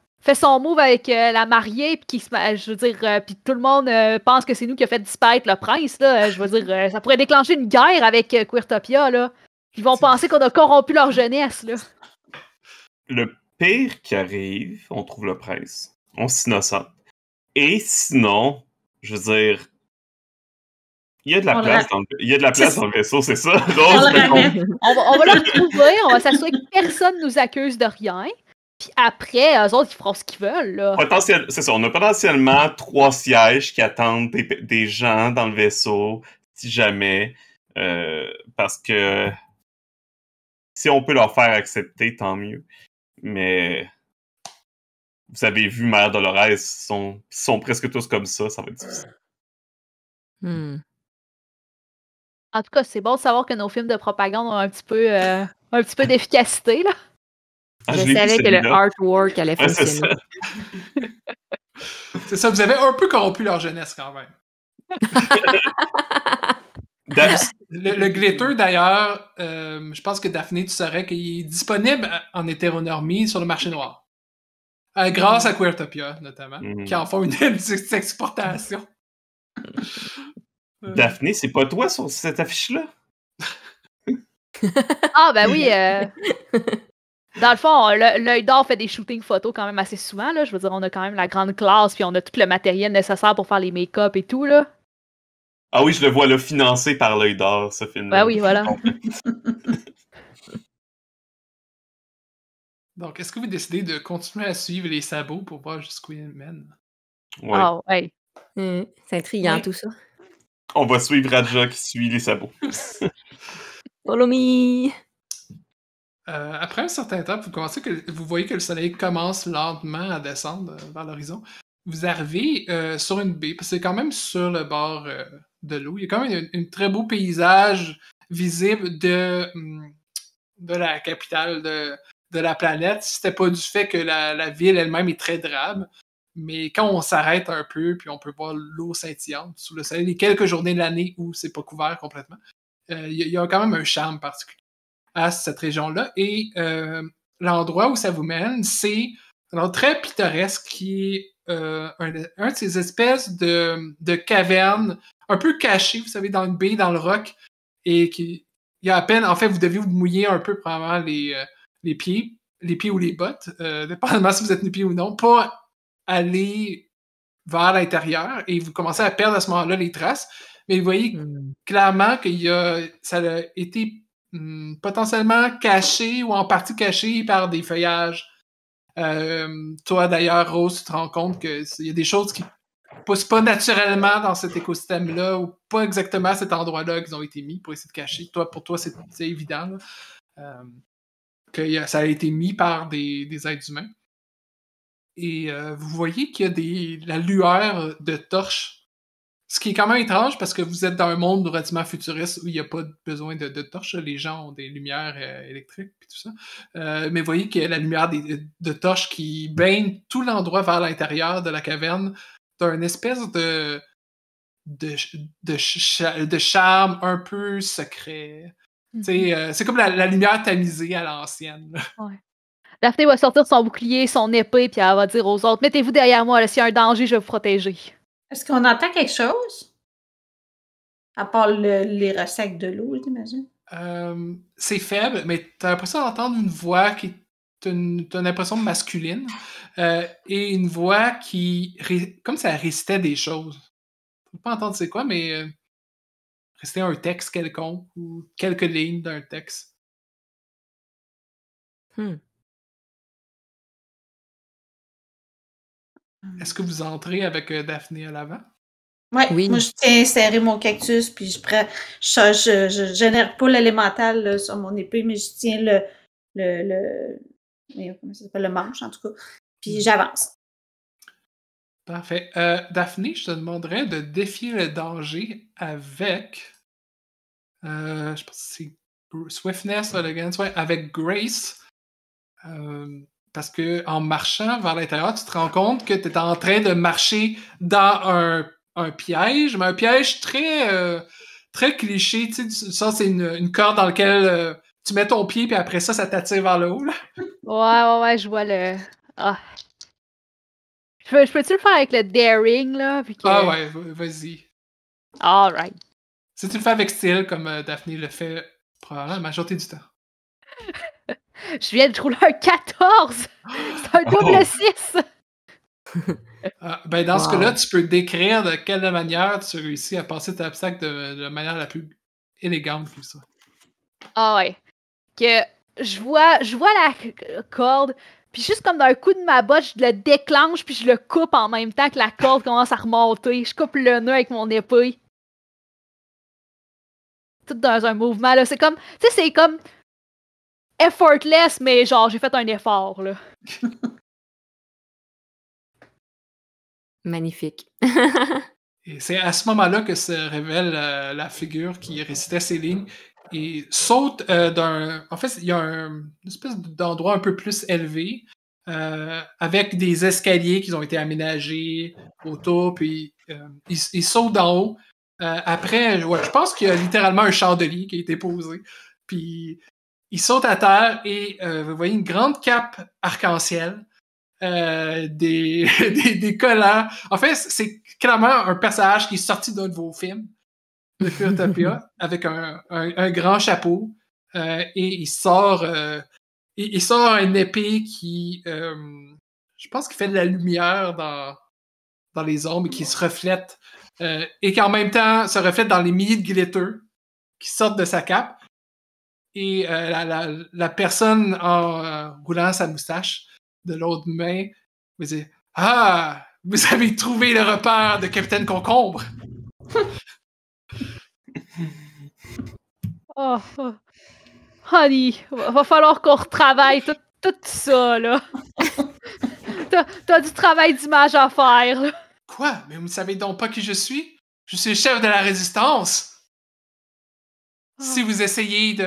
move avec la mariée, puis je veux dire, puis tout le monde pense que c'est nous qui a fait disparaître le prince, là, je veux dire, ça pourrait déclencher une guerre avec Queertopia, là. Ils vont penser qu'on a corrompu leur jeunesse, là. Le pire qui arrive, on trouve le prince. On s'innocente. Et sinon, je veux dire, il y a de la place dans le vaisseau, c'est ça? On le ramène. On va le retrouver, on va s'assurer que personne nous accuse de rien. Puis après, eux autres, ils feront ce qu'ils veulent, là. C'est ça, on a potentiellement 3 sièges qui attendent des gens dans le vaisseau, si jamais. Parce que si on peut leur faire accepter, tant mieux. Mais vous avez vu Mère Dolores, ils sont presque tous comme ça va être difficile. En tout cas, c'est bon de savoir que nos films de propagande ont un petit peu d'efficacité, là. Je savais que le artwork allait fonctionner. C'est ça, vous avez un peu corrompu leur jeunesse quand même. Le glitter, d'ailleurs, je pense que Daphné, tu saurais qu'il est disponible en hétéronormie sur le marché noir. Grâce à Queertopia, notamment, qui en font une exportation. Daphné, c'est pas toi sur cette affiche-là? Ah, ben oui. Dans le fond, l'œil d'or fait des shootings photos quand même assez souvent, là. Je veux dire, on a quand même la grande classe, puis on a tout le matériel nécessaire pour faire les make-up et tout, là. Ah oui, je le vois, là, financé par l'œil d'or, ce film-là. Ben oui, voilà. Donc, est-ce que vous décidez de continuer à suivre les sabots pour voir jusqu'où ils mènent? Ouais. Oh, ouais. C'est intriguant, tout ça. On va suivre Raja qui suit les sabots. Follow me! Après un certain temps, vous voyez que le soleil commence lentement à descendre vers l'horizon. Vous arrivez sur une baie, parce que c'est quand même sur le bord de l'eau. Il y a quand même un très beau paysage visible de la capitale de la planète. Si c'était pas du fait que la ville elle-même est très drabe. Mais quand on s'arrête un peu, puis on peut voir l'eau scintillante sous le soleil, les quelques journées de l'année où c'est pas couvert complètement, il y a quand même un charme particulier à cette région-là. Et l'endroit où ça vous mène, c'est un endroit très pittoresque qui est un de ces espèces de cavernes un peu cachées, vous savez, dans une baie, dans le roc, et qui il y a à peine, en fait, vous deviez vous mouiller un peu probablement les pieds ou les bottes, dépendamment si vous êtes nu-pieds ou non, pas aller vers l'intérieur, et vous commencez à perdre à ce moment-là les traces. Mais vous voyez clairement que ça a été potentiellement caché ou en partie caché par des feuillages. Toi, d'ailleurs, Rose, tu te rends compte qu'il y a des choses qui poussent pas naturellement dans cet écosystème-là ou pas exactement à cet endroit-là qu'ils ont été mis pour essayer de cacher. Pour toi, c'est évident que ça a été mis par des êtres humains. Et vous voyez qu'il y a la lueur de torches. Ce qui est quand même étrange parce que vous êtes dans un monde relativement futuriste où il n'y a pas besoin de torches. Les gens ont des lumières électriques et tout ça. Mais vous voyez qu'il y a la lumière de torches qui baigne tout l'endroit vers l'intérieur de la caverne d'un espèce de charme un peu secret. C'est comme la lumière tamisée à l'ancienne. Ouais. Daphné va sortir son bouclier, son épée, puis elle va dire aux autres, mettez-vous derrière moi, s'il y a un danger, je vais vous protéger. Est-ce qu'on entend quelque chose? À part les ressacs de l'eau, j'imagine. C'est faible, mais t'as l'impression d'entendre une voix qui t'as une impression masculine et une voix qui, comme ça récitait des choses. Faut pas entendre c'est quoi, mais récitait un texte quelconque ou quelques lignes d'un texte. Est-ce que vous entrez avec Daphné à l'avant? Ouais, Oui. moi je tiens à serrer mon cactus, puis je génère pas l'élémental là, sur mon épée, mais je tiens comment ça s'appelle, le manche en tout cas, puis j'avance. Parfait. Daphné, je te demanderais de défier le danger avec. Je pense que c'est Swiftness, elegance, ouais, avec Grace. Parce que en marchant vers l'intérieur, tu te rends compte que tu es en train de marcher dans un piège, mais un piège très cliché. Tu sais, ça, c'est une corde dans laquelle tu mets ton pied, puis après ça t'attire vers le haut. Là. Ouais, je vois le. Ah. Je peux-tu le faire avec le daring, là? Puis que... Ah ouais, vas-y. Alright. Si tu le fais avec style, comme Daphné le fait probablement la majorité du temps. Je viens de rouler un 14! C'est un double 6! Ben dans ce Wow. cas-là, tu peux décrire de quelle manière tu réussis à passer cet obstacle de la manière la plus élégante comme ça. Ah ouais. Que je vois la corde, puis juste comme d'un coup de ma botte, je le déclenche, puis je le coupe en même temps que la corde commence à remonter. Je coupe le nœud avec mon épée. Tout dans un mouvement, là. C'est comme... Tu sais, c'est comme... effortless, mais genre, j'ai fait un effort, là. Magnifique. Et c'est à ce moment-là que se révèle la figure qui récitait ces lignes et saute d'un... En fait, il y a une espèce d'endroit un peu plus élevé avec des escaliers qui ont été aménagés autour, puis il saute d'en haut. Après, ouais, je pense qu'il y a littéralement un chandelier qui a été posé. Puis il saute à terre et vous voyez une grande cape arc-en-ciel. Des collants. En fait, c'est clairement un personnage qui est sorti d'un de vos films de Queertopia avec un grand chapeau et il sort une épée qui je pense qu'il fait de la lumière dans les ombres et qui se reflète et qui en même temps se reflète dans les milliers de glitters qui sortent de sa cape et la personne en roulant sa moustache de l'autre main vous dit « Ah! Vous avez trouvé le repère de Capitaine Concombre! » Oh. Honey, va falloir qu'on retravaille tout ça, là. T'as du travail d'image à faire, là. Quoi? Mais vous ne savez donc pas qui je suis? Je suis le chef de la Résistance! Si vous essayez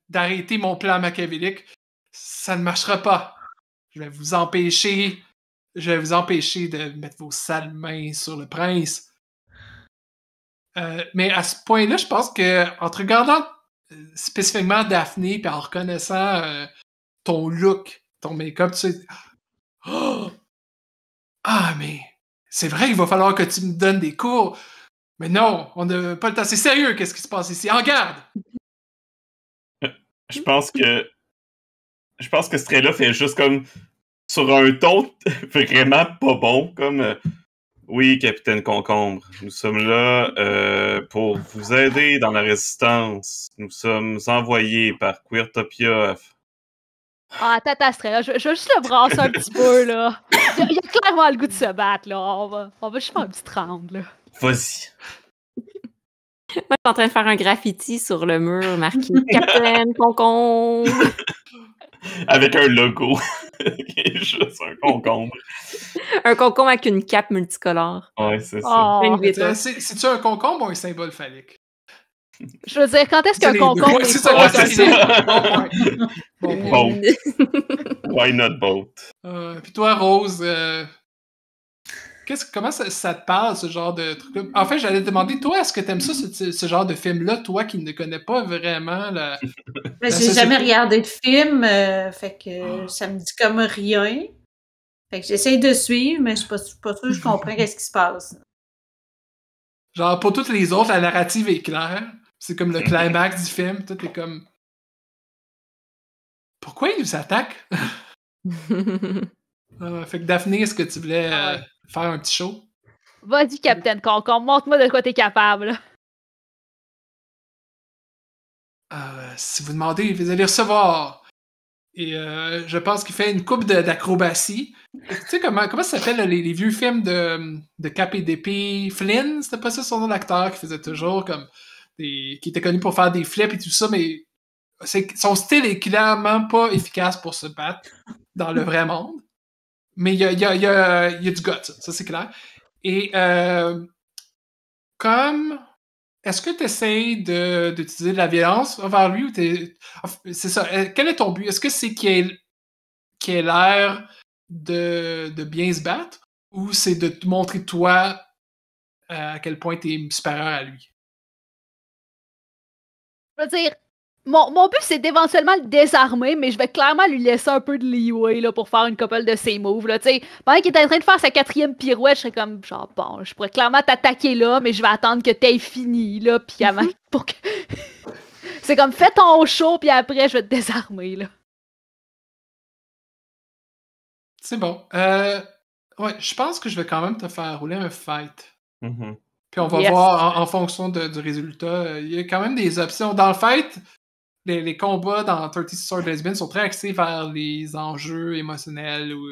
d'arrêter mon plan machiavélique, ça ne marchera pas. Je vais vous empêcher de mettre vos sales mains sur le prince. Mais à ce point-là, je pense que en te regardant spécifiquement Daphné, puis en reconnaissant ton look, ton make-up, tu sais, oh! Ah, mais c'est vrai qu'il va falloir que tu me donnes des cours. Mais non, on n'a pas le temps. C'est sérieux, qu'est-ce qui se passe ici? En garde! Je pense que ce trait-là fait juste comme sur un ton vraiment pas bon, comme oui, Capitaine Concombre, nous sommes là pour vous aider dans la résistance. Nous sommes envoyés par Queertopia. Ah, attends, Strella, je vais juste le brasser un petit peu, là. Il a clairement le goût de se battre, là. On va juste faire un petit round, là. Vas-y. Moi, je suis en train de faire un graffiti sur le mur marqué Capitaine Concombre. Avec un logo. Qui est juste un concombre. Un concombre avec une cape multicolore. Ouais, c'est ça. Oh. C'est-tu un concombre ou un symbole phallique? Je veux dire, quand est-ce qu'un concombre Ouais, est c'est ça, pas... ouais, c'est ça. Bon point. Both. Why not both? Puis toi, Rose, comment ça te parle, ce genre de truc-là? En fait, j'allais te demander, toi, est-ce que t'aimes ça, ce genre de film-là, toi qui ne connais pas vraiment la J'ai société? jamais regardé de film, fait que ça me dit comme rien. Fait que j'essaye de suivre, mais je suis pas sûre que je comprends qu'est-ce qui se passe. Genre, pour toutes les autres, la narrative est claire. C'est comme le climax du film. Tout est comme... Pourquoi ils nous attaquent? Fait que Daphné, est-ce que tu voulais faire un petit show? Vas-y, Capitaine Concombre, montre-moi de quoi t'es capable. Si vous demandez, vous allez recevoir Et je pense qu'il fait une coupe d'acrobatie. Tu sais comment ça s'appelle les vieux films de Cap et d'épée? Flynn, c'était pas ça son nom d'acteur qui faisait toujours comme qui était connu pour faire des flips et tout ça, mais son style est clairement pas efficace pour se battre dans le vrai monde. Mais il y a du guts, ça c'est clair. Et est-ce que tu essaies d'utiliser de la violence envers lui ou c'est ça. Quel est ton but? Est-ce que c'est qu'il ait l'air de bien se battre ou c'est de te montrer toi à quel point tu es supérieur à lui? Je veux dire, mon but, c'est d'éventuellement le désarmer, mais je vais clairement lui laisser un peu de leeway là, pour faire une couple de ses moves. Là, pendant qu'il est en train de faire sa 4e pirouette, je serais comme, genre, bon, je pourrais clairement t'attaquer là, mais je vais attendre que t'aies fini, là, puis avant, pour que... C'est comme, fais ton show, puis après, je vais te désarmer, là. C'est bon. Ouais, je pense que je vais quand même te faire rouler un fight. Mhm. Puis on va voir en fonction du résultat. Il y a quand même des options. Dans le fight, les combats dans 30 Sword Lesbian sont très axés vers les enjeux émotionnels ou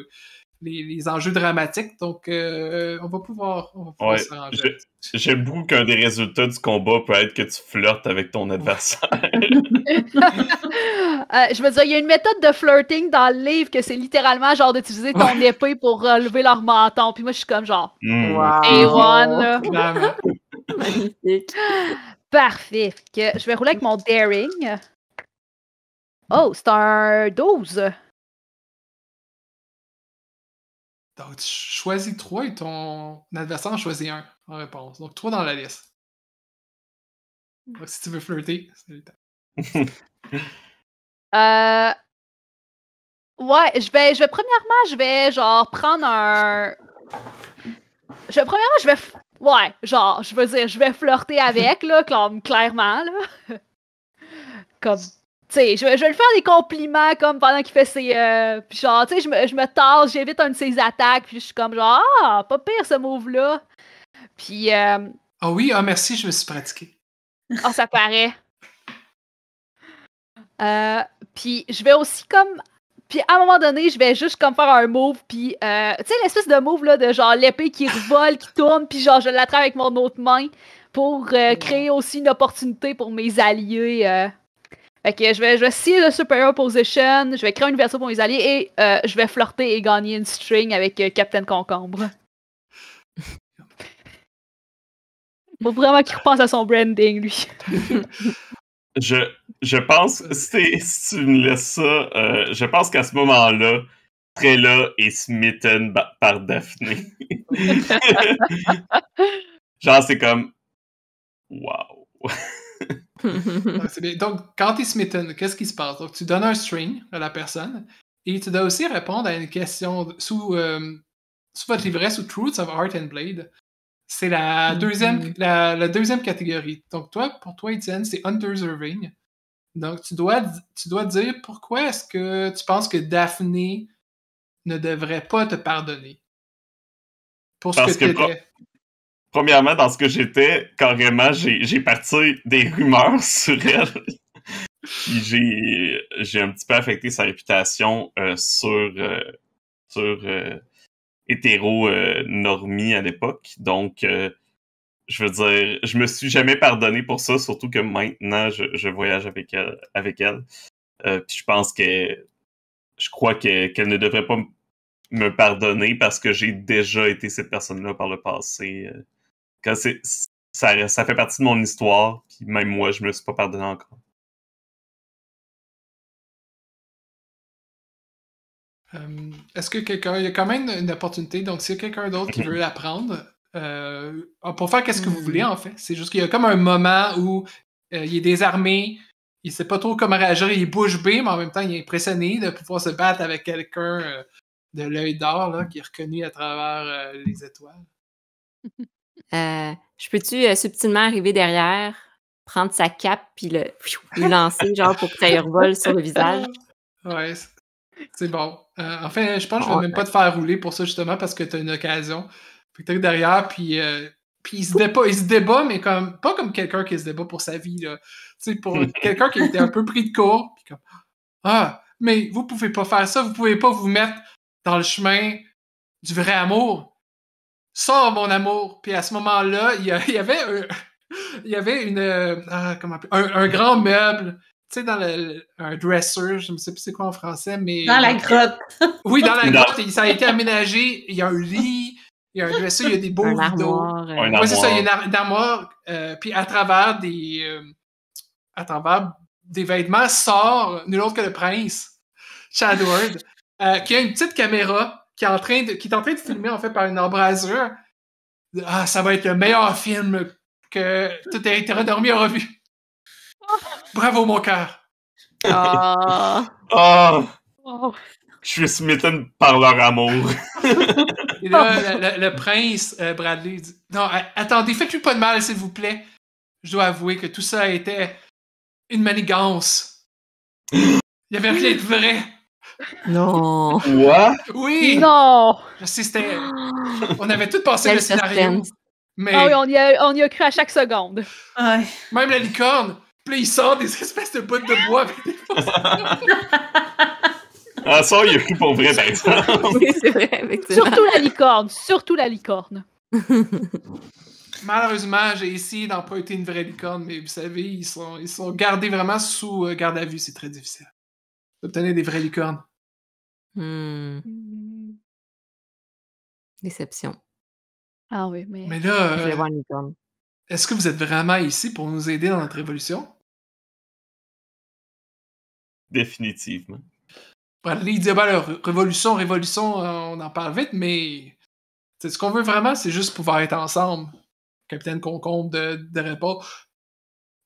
les enjeux dramatiques. Donc, on va pouvoir s'arranger. J'aime beaucoup qu'un des résultats du combat peut être que tu flirtes avec ton adversaire. Je veux dire, il y a une méthode de flirting dans le livre que c'est littéralement genre d'utiliser ton épée pour relever leur menton. Puis moi, je suis comme genre, A1, là. Magnifique. Parfait. Je vais rouler avec mon daring. Oh, c'est un 12. Donc, tu choisis 3 et ton adversaire en choisit 1 en réponse. Donc, 3 dans la liste. Donc, si tu veux flirter, c'est le temps. Ouais, je vais genre prendre un... Ouais, genre, je veux dire, je vais flirter avec, là, comme, clairement, là. Comme... Tu sais, je vais lui faire des compliments comme pendant qu'il fait ses... puis genre, tu sais, je me tasse, j'évite une de ses attaques, puis je suis comme genre, ah, pas pire ce move-là. Puis... Ah oui, merci, je me suis pratiqué. Ah, ça paraît. Puis je vais aussi comme... Puis à un moment donné, je vais juste comme faire un move, puis... tu sais, l'espèce de move, là, de genre l'épée qui revole, qui tourne, puis genre je l'attrape avec mon autre main pour créer aussi une opportunité pour mes alliés... Fait que je vais essayer le superior position, je vais créer une ouverture pour mes alliés et je vais flirter et gagner une string avec Captain Concombre. Faut vraiment qu'il repense à son branding, lui. Je pense, si tu me laisses ça, je pense qu'à ce moment-là, Trella est smitten par Daphné. Genre, c'est comme... Wow! C'est bien. Donc, quand tu es smitten, qu'est-ce qui se passe? Donc, tu donnes un string à la personne et tu dois aussi répondre à une question sous votre livret, sous Truths of Heart and Blade. C'est la deuxième catégorie. Donc, pour toi, Étienne, c'est undeserving. Donc, tu dois dire pourquoi est-ce que tu penses que Daphné ne devrait pas te pardonner. Pour ce que tu étais. Premièrement, dans ce que j'étais, carrément, j'ai parti des rumeurs sur elle. Puis j'ai un petit peu affecté sa réputation sur hétéro-normie à l'époque. Donc, je veux dire, je me suis jamais pardonné pour ça, surtout que maintenant, je voyage avec elle. Puis je crois qu'elle ne devrait pas me pardonner parce que j'ai déjà été cette personne-là par le passé. Quand ça fait partie de mon histoire, puis même moi, je me suis pas pardonné encore. Est-ce que il y a quand même une opportunité, donc s'il y a quelqu'un d'autre qui veut la prendre, pour faire qu'est-ce que vous voulez en fait, c'est juste qu'il y a comme un moment où il est désarmé, il sait pas trop comment réagir, il est bouche bée, mais en même temps il est impressionné de pouvoir se battre avec quelqu'un de l'œil d'or là, qui est reconnu à travers les étoiles. Je peux-tu subtilement arriver derrière, prendre sa cape, puis lui lancer, genre, pour que ça lui revole sur le visage? Ouais, c'est bon. En fait, je pense que je vais même pas te faire rouler pour ça, justement, parce que t'as une occasion. Fait que t'es derrière, puis il se débat, mais pas comme quelqu'un qui se débat pour sa vie, là. Tu sais, pour quelqu'un qui était un peu pris de court, puis comme, Mais vous pouvez pas faire ça, vous pouvez pas vous mettre dans le chemin du vrai amour. Sors, mon amour. Puis à ce moment-là, il y avait un grand meuble, tu sais, dans un dresser, je ne sais plus c'est quoi en français, mais... Dans la grotte. Oui, dans la grotte, ça a été aménagé. Il y a un lit, il y a un dresser, il y a des beaux Un rideaux. armoire. Oui, c'est ça, il y a une armoire. Puis à travers des vêtements sort nul autre que le prince, Chadward, qui a une petite caméra qui est en train de filmer en fait par une embrasure. Ah, ça va être le meilleur film que tout Hétérodormie aura vu. Bravo, mon cœur. Ah! Ah! Oh. Je suis smitten par leur amour. Et là, le prince, Bradley, dit non, attendez, faites-lui pas de mal, s'il vous plaît. Je dois avouer que tout ça était une manigance. Il y avait rien de vrai. Non! Quoi? Oui! Non! Je sais, c'était. On avait tout pensé Quel le scénario. suspense. Mais Ah oui, on y a cru à chaque seconde. Ouais. même la licorne, puis là, il sort des espèces de bouts de bois avec des Ah, ça, il a cru pour vrai, par exemple. Oui, c'est vrai, effectivement. Surtout la licorne. Malheureusement, j'ai essayé d'emprunter une vraie licorne, mais vous savez, ils sont gardés vraiment sous garde à vue, c'est très difficile. D'obtenir des vraies licornes. Déception. Ah oui, mais... Mais là, Je vais voir une licorne. est-ce que vous êtes vraiment ici pour nous aider dans notre révolution? Définitivement. Bradley dit, ben, là, révolution, on en parle vite, mais ce qu'on veut vraiment, c'est juste pouvoir être ensemble. Capitaine Concombre de répondre,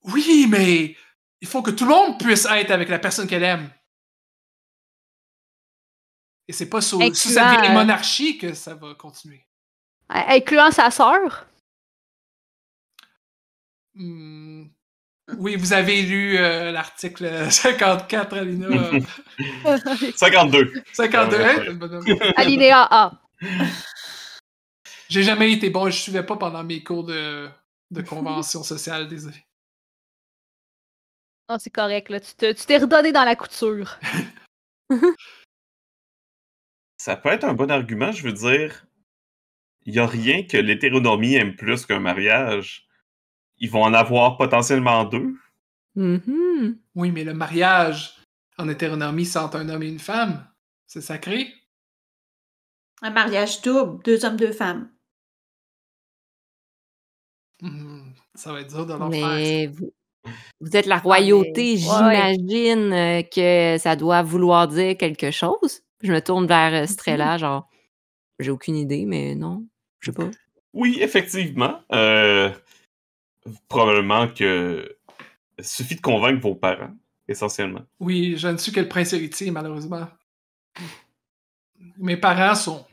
oui, mais il faut que tout le monde puisse être avec la personne qu'elle aime. Et c'est pas sous cette vieille monarchie que ça va continuer. Incluant sa sœur? Oui, vous avez lu l'article 54, Alina. 52. 52, Alinéa A. J'ai jamais été bon, je suivais pas pendant mes cours de convention sociale, désolé. Ah, c'est correct, là. Tu t'es redonné dans la couture. Ça peut être un bon argument, je veux dire. Il n'y a rien que l'hétéronomie aime plus qu'un mariage. Ils vont en avoir potentiellement deux. Mm-hmm. Oui, mais le mariage en hétéronomie, c'est entre un homme et une femme. C'est sacré. Un mariage double, 2 hommes, 2 femmes. Ça va être dur de leur faire. Mais vous êtes la royauté, j'imagine que ça doit vouloir dire quelque chose. Je me tourne vers Strella, genre, j'ai aucune idée, mais non, je sais pas. Oui, effectivement. Probablement que il suffit de convaincre vos parents, essentiellement. Oui, je ne suis que le prince héritier, malheureusement. Mes parents sont,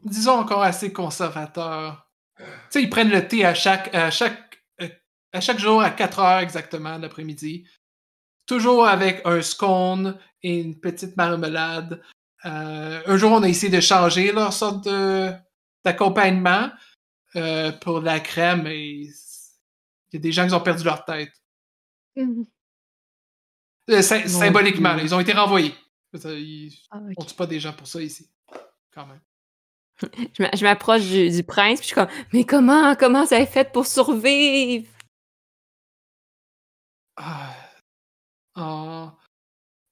disons, encore assez conservateurs. Tu sais, ils prennent le thé à chaque jour à 4 heures exactement l'après-midi. Toujours avec un scone et une petite marmelade. Un jour, on a essayé de changer leur sorte d'accompagnement pour la crème et il y a des gens qui ont perdu leur tête. Symboliquement, là, ils ont été renvoyés. On ne tue pas des gens pour ça ici, quand même. Je m'approche du prince, puis je suis comme, mais comment ça est fait pour survivre? En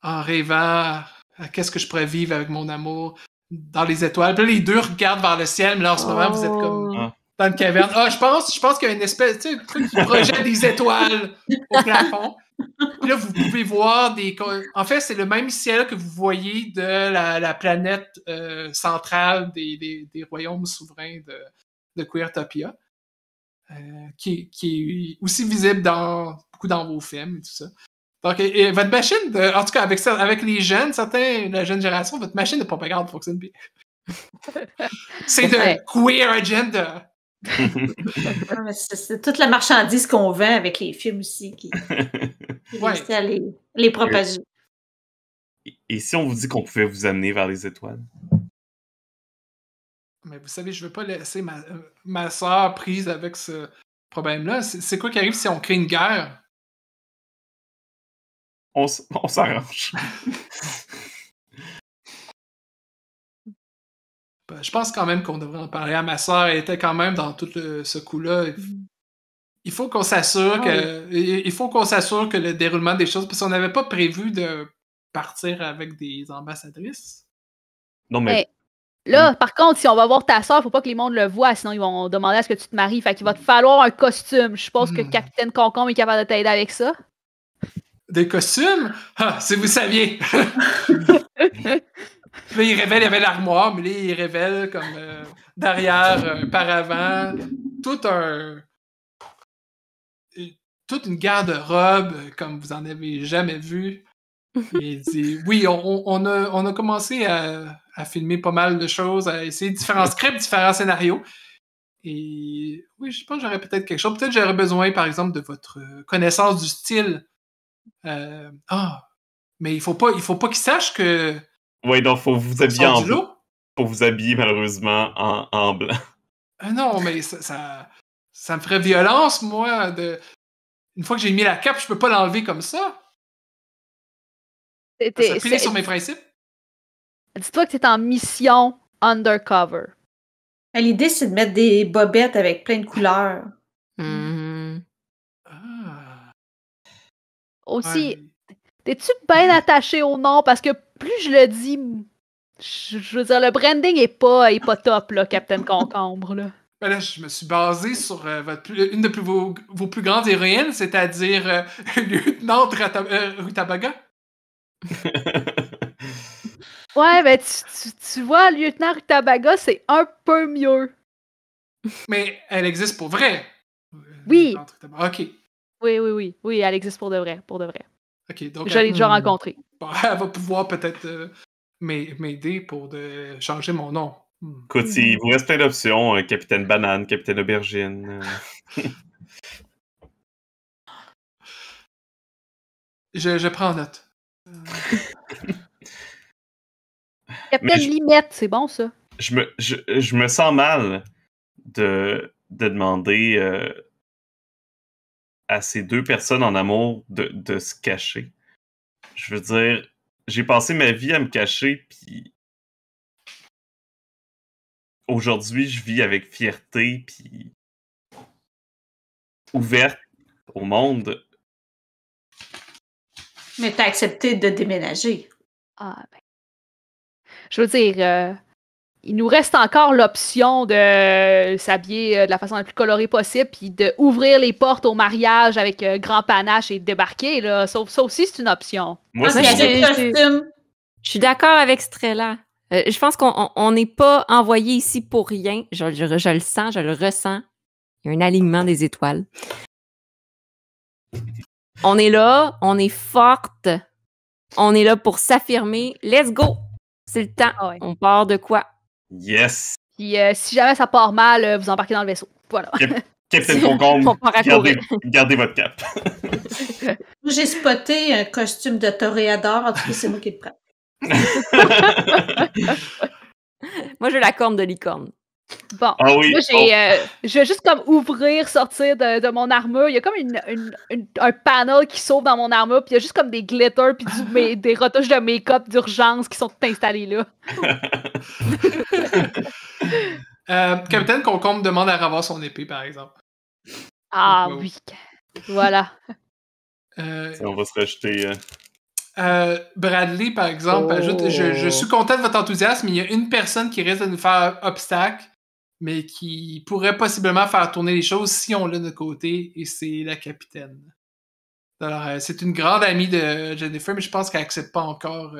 rêvant à qu'est-ce que je pourrais vivre avec mon amour dans les étoiles. Puis là, les deux regardent vers le ciel, mais là, en ce moment, vous êtes comme dans une caverne. Je pense qu'il y a une espèce, tu sais, un truc qui projette des étoiles au plafond. Puis là, vous pouvez voir En fait, c'est le même ciel que vous voyez de la planète centrale des royaumes souverains de Queertopia, qui est aussi visible beaucoup dans vos films et tout ça. Donc, votre machine, en tout cas, avec les jeunes, la jeune génération, votre machine de propagande fonctionne bien. C'est de queer agenda. C'est toute la marchandise qu'on vend avec les films aussi qui réussit à les propager. Et si on vous dit qu'on pouvait vous amener vers les étoiles? Mais vous savez, je veux pas laisser ma soeur prise avec ce problème-là. C'est quoi qui arrive si on crée une guerre? On s'arrange. Je pense quand même qu'on devrait en parler à ma sœur. Elle était quand même dans tout ce coup-là. Il faut qu'on s'assure que le déroulement des choses, parce qu'on n'avait pas prévu de partir avec des ambassadrices. Non, mais là, par contre, si on va voir ta soeur, faut pas que les mondes le voient, sinon ils vont demander à ce que tu te maries. Fait qu'il va te falloir un costume. Je suppose que le capitaine Concombre est capable de t'aider avec ça. Des costumes? Ah, si vous saviez! Là, il révèle, il y avait l'armoire, mais là, il révèle comme derrière, par avant, toute une garde-robe comme vous en avez jamais vu. Et il dit, oui, on a commencé à filmer pas mal de choses, à essayer différents scripts, différents scénarios. Et oui, je pense que j'aurais peut-être quelque chose. Peut-être j'aurais besoin, par exemple, de votre connaissance du style. Mais il faut pas qu'il sache que... Oui, donc faut vous habiller en blanc. Faut vous habiller malheureusement en blanc. Non, mais ça me ferait violence, moi. Une fois que j'ai mis la cape, je peux pas l'enlever comme ça. Ça pile sur mes principes. Dis-toi que t'es en mission undercover. L'idée, c'est de mettre des bobettes avec plein de couleurs. Aussi, t'es-tu bien attaché au nom? Parce que plus je le dis, je veux dire, le branding est pas top, là, Captain Concombre, là. Ben là, je me suis basé sur une de vos plus grandes héroïnes, c'est-à-dire Lieutenant Rutabaga. Ouais, ben tu vois, Lieutenant Rutabaga, c'est un peu mieux. Mais elle existe pour vrai. Oui. OK. Oui, elle existe pour de vrai. OK, donc je l'ai déjà rencontrée. Bon, elle va pouvoir peut-être m'aider pour changer mon nom. Écoute, il vous reste plein d'options. Capitaine Banane, Capitaine Aubergine. Je prends note. Capitaine Limette, c'est bon, ça. Je me sens mal de demander à ces deux personnes en amour de se cacher. Je veux dire, j'ai passé ma vie à me cacher, puis aujourd'hui, je vis avec fierté, puis ouverte au monde. Mais t'as accepté de déménager. Ah, ben. Je veux dire, il nous reste encore l'option de s'habiller de la façon la plus colorée possible, puis d'ouvrir les portes au mariage avec grand panache et de débarquer, là. Ça aussi, c'est une option. Moi, je suis d'accord avec Strella. Je pense qu'on n'est pas envoyé ici pour rien. Je le sens, je le ressens. Il y a un alignement des étoiles. On est là, on est forte. On est là pour s'affirmer. Let's go! C'est le temps. On part de quoi? Yes! Puis si jamais ça part mal, vous embarquez dans le vaisseau. Voilà. Capitaine Concombre, gardez votre cap. J'ai spoté un costume de toréador. En tout cas, c'est moi qui le prends. Moi, j'ai la corne de licorne. Bon, moi, je vais juste comme sortir de mon armure. Il y a comme un panel qui s'ouvre dans mon armure, puis il y a juste comme des glitters, puis des retouches de make-up d'urgence qui sont installées là. Capitaine Concombre demande à revoir son épée, par exemple. Ah oui, voilà. On va se rajouter... Bradley, par exemple, ajoute, je suis content de votre enthousiasme, mais il y a une personne qui risque de nous faire obstacle, mais qui pourrait possiblement faire tourner les choses si on l'a de côté, et c'est la capitaine. Alors, c'est une grande amie de Jennifer, mais je pense qu'elle n'accepte pas encore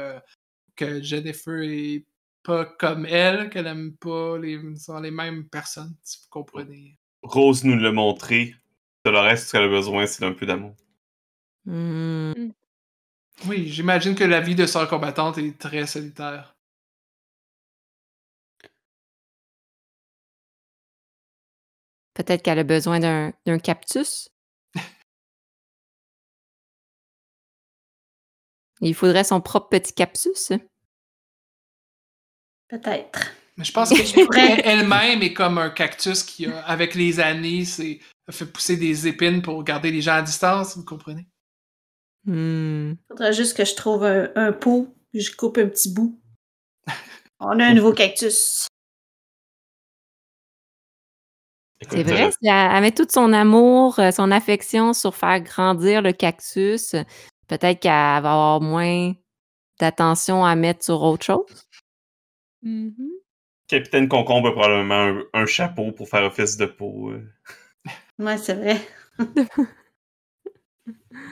que Jennifer est pas comme elle, qu'elle aime pas sont les mêmes personnes, si vous comprenez. Rose nous l'a montré. Dolores, ce qu'elle a besoin, c'est d'un peu d'amour. Oui, j'imagine que la vie de sœur combattante est très solitaire. Peut-être qu'elle a besoin d'un cactus. Il faudrait son propre petit cactus. Peut-être. Mais je pense qu'elle-même est comme un cactus qui, avec les années, a fait pousser des épines pour garder les gens à distance, vous comprenez? Faudrait juste que je trouve un pot, puis je coupe un petit bout. On a un nouveau cactus. Écoute, C'est vrai, elle met tout son amour, son affection sur faire grandir le cactus. Peut-être qu'elle va avoir moins d'attention à mettre sur autre chose. Capitaine Concombre a probablement un chapeau pour faire office de peau. Ouais, c'est vrai.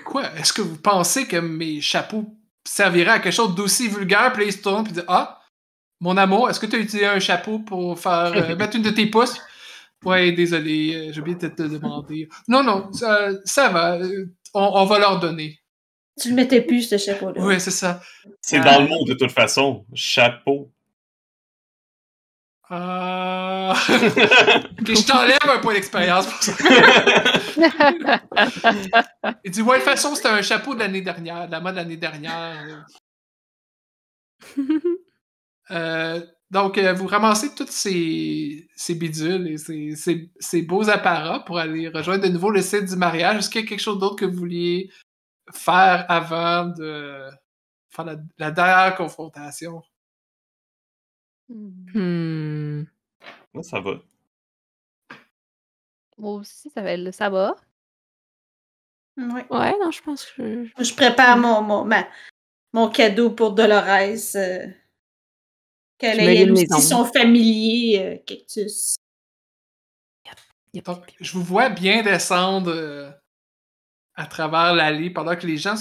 Quoi? Est-ce que vous pensez que mes chapeaux serviraient à quelque chose d'aussi vulgaire? Puis là, il se tourne puis dit « Ah, mon amour, est-ce que tu as utilisé un chapeau pour faire mettre une de tes pouces? » Ouais, désolé, j'ai oublié de te demander. Non, ça va, on va leur donner. Tu le mettais plus, ce chapeau-là. Oui, c'est ça. C'est dans le mot, de toute façon. Chapeau. Ok, je t'enlève un point d'expérience pour ça. Il dit, ouais, de toute façon, c'était un chapeau de l'année dernière, de la mode de l'année dernière. Donc, vous ramassez toutes ces bidules et ces beaux apparats pour aller rejoindre de nouveau le site du mariage. Est-ce qu'il y a quelque chose d'autre que vous vouliez faire avant de faire la dernière confrontation? Hmm. Moi, ça va. Moi aussi, ça va. Ouais. Ouais, non, je pense que... Je prépare mon cadeau pour Dolores. Qu'elle Je me ait lime les aussi son familier cactus. Donc, je vous vois bien descendre à travers l'allée pendant que les gens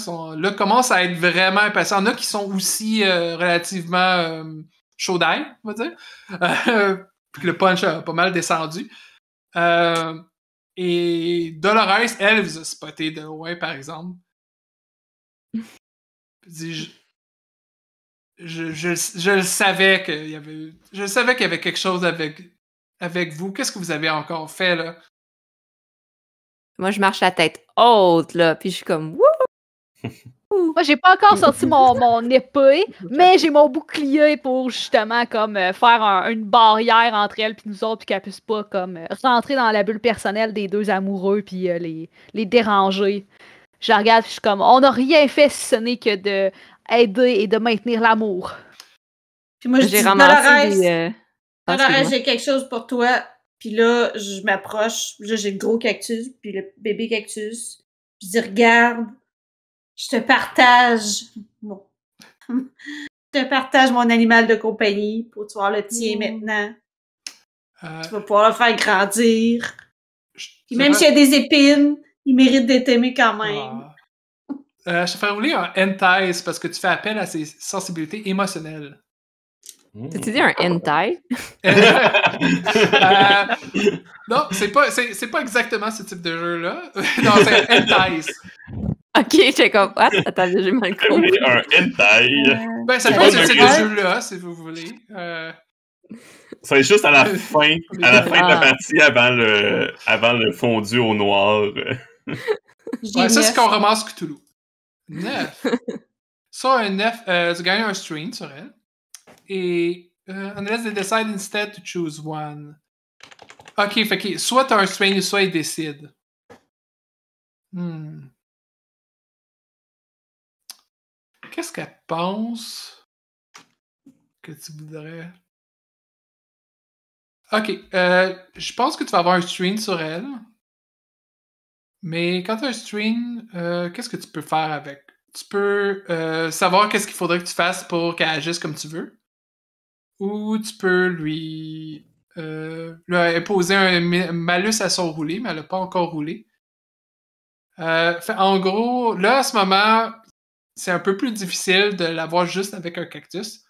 commencent à être vraiment impatients. Il y en a qui sont aussi relativement chauds d'ail, on va dire. Puis que le punch a pas mal descendu. Et Dolores, elle, vous a spoté de loin, par exemple. Je le savais qu'il y avait... Je savais qu'il y avait quelque chose avec vous. Qu'est-ce que vous avez encore fait, là? Moi, je marche la tête haute, là, puis je suis comme... Wouh! Moi, j'ai pas encore sorti mon épée, mais j'ai mon bouclier pour justement comme faire une barrière entre elle et nous autres, puis qu'elle puisse pas comme rentrer dans la bulle personnelle des deux amoureux puis les déranger. Je la regarde, puis je suis comme, on n'a rien fait si ce n'est que de aider et de maintenir l'amour. Puis moi, je J'ai dis, ramassé Dolores, j'ai quelque chose pour toi. Puis là, je m'approche. Là, j'ai le gros cactus, puis le bébé cactus. Je dis, regarde, je te partage mon animal de compagnie pour tu voir le tien maintenant. Tu vas pouvoir le faire grandir. Puis même s'il y a des épines, il mérite d'être aimé quand même. Je te fais rouler un entice parce que tu fais appel à ses sensibilités émotionnelles. T'as-tu dit un hentai? Non, c'est pas exactement ce type de jeu-là. Non, c'est un entice. Ok, j'étais comme, what? Attends, j'ai mal compris. Un hentai. Ben, ça peut être ce type de jeu-là, si vous voulez. C'est juste à la fin de la partie avant le fondu au noir. Ouais, ça, c'est qu'on ramasse Cthulhu. 9. Ça, un 9, tu gagnes un strain sur elle. Et unless they decide instead to choose one. Ok, fait que soit t'as un strain ou soit il décide. Qu'est-ce qu'elle pense que tu voudrais? Ok, je pense que tu vas avoir un strain sur elle. Mais quand tu as un strain, qu'est-ce que tu peux faire avec? Tu peux savoir qu'est-ce qu'il faudrait que tu fasses pour qu'elle agisse comme tu veux. Ou tu peux lui imposer un malus à son roulé, mais elle n'a pas encore roulé. En gros, là, à ce moment, c'est un peu plus difficile de l'avoir juste avec un cactus.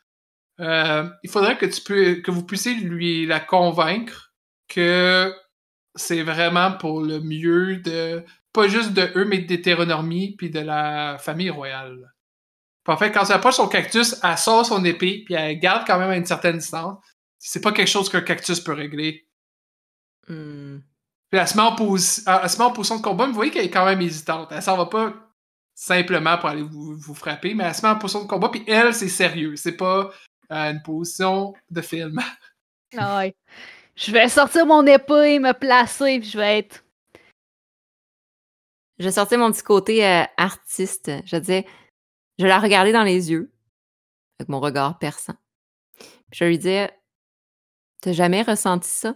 Il faudrait que vous puissiez la convaincre que c'est vraiment pour le mieux de pas juste de eux, mais d'Hétéronormie puis de la famille royale. Puis en fait, quand elle approche son cactus, elle sort son épée puis elle garde quand même à une certaine distance. C'est pas quelque chose qu'un cactus peut régler. Puis elle se met en position de combat, mais vous voyez qu'elle est quand même hésitante. Elle s'en va pas simplement pour aller vous frapper, mais elle se met en position de combat, puis elle, c'est sérieux. C'est pas une position de film. Ouais. Je vais sortir mon épée, me placer, puis je vais être... Je sortais mon petit côté artiste. Je la regardais dans les yeux, avec mon regard perçant. Puis je lui disais, t'as jamais ressenti ça?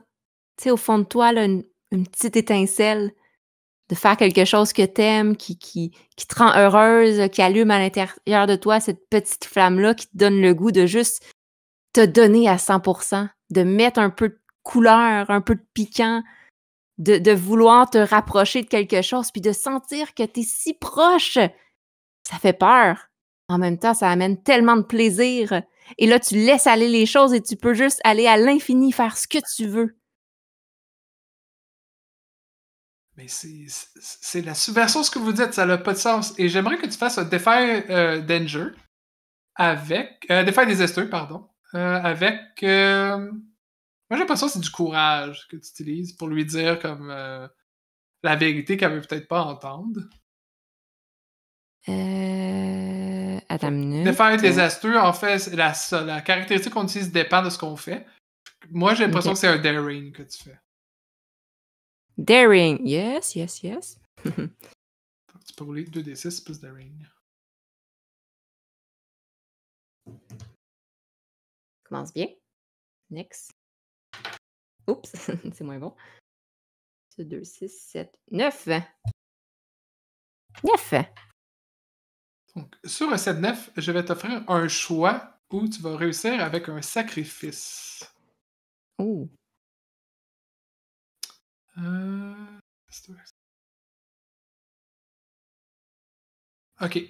Tu sais, au fond de toi, là, une petite étincelle de faire quelque chose que t'aimes, qui te rend heureuse, qui allume à l'intérieur de toi cette petite flamme-là qui te donne le goût de juste te donner à 100%, de mettre un peu de couleur, un peu de piquant, de vouloir te rapprocher de quelque chose, puis de sentir que t'es si proche. Ça fait peur. En même temps, ça amène tellement de plaisir. Et là, tu laisses aller les choses et tu peux juste aller à l'infini, faire ce que tu veux. Mais c'est la subversion, ce que vous dites, ça n'a pas de sens. Et j'aimerais que tu fasses un Defy Danger avec... Defy Disaster, pardon. Avec... moi, j'ai l'impression que c'est du courage que tu utilises pour lui dire comme la vérité qu'elle veut peut-être pas entendre. Attends une minute. Defy Disaster, en fait, la caractéristique qu'on utilise dépend de ce qu'on fait. Moi, j'ai l'impression que c'est un Daring que tu fais. Daring. Yes. Tu peux rouler 2d6 plus Daring. Commence bien. Next. Oups, c'est moins bon. 2, 6, 7, 9. 9. Donc, sur un 7-9, je vais t'offrir un choix où tu vas réussir avec un sacrifice. Oh. Ok.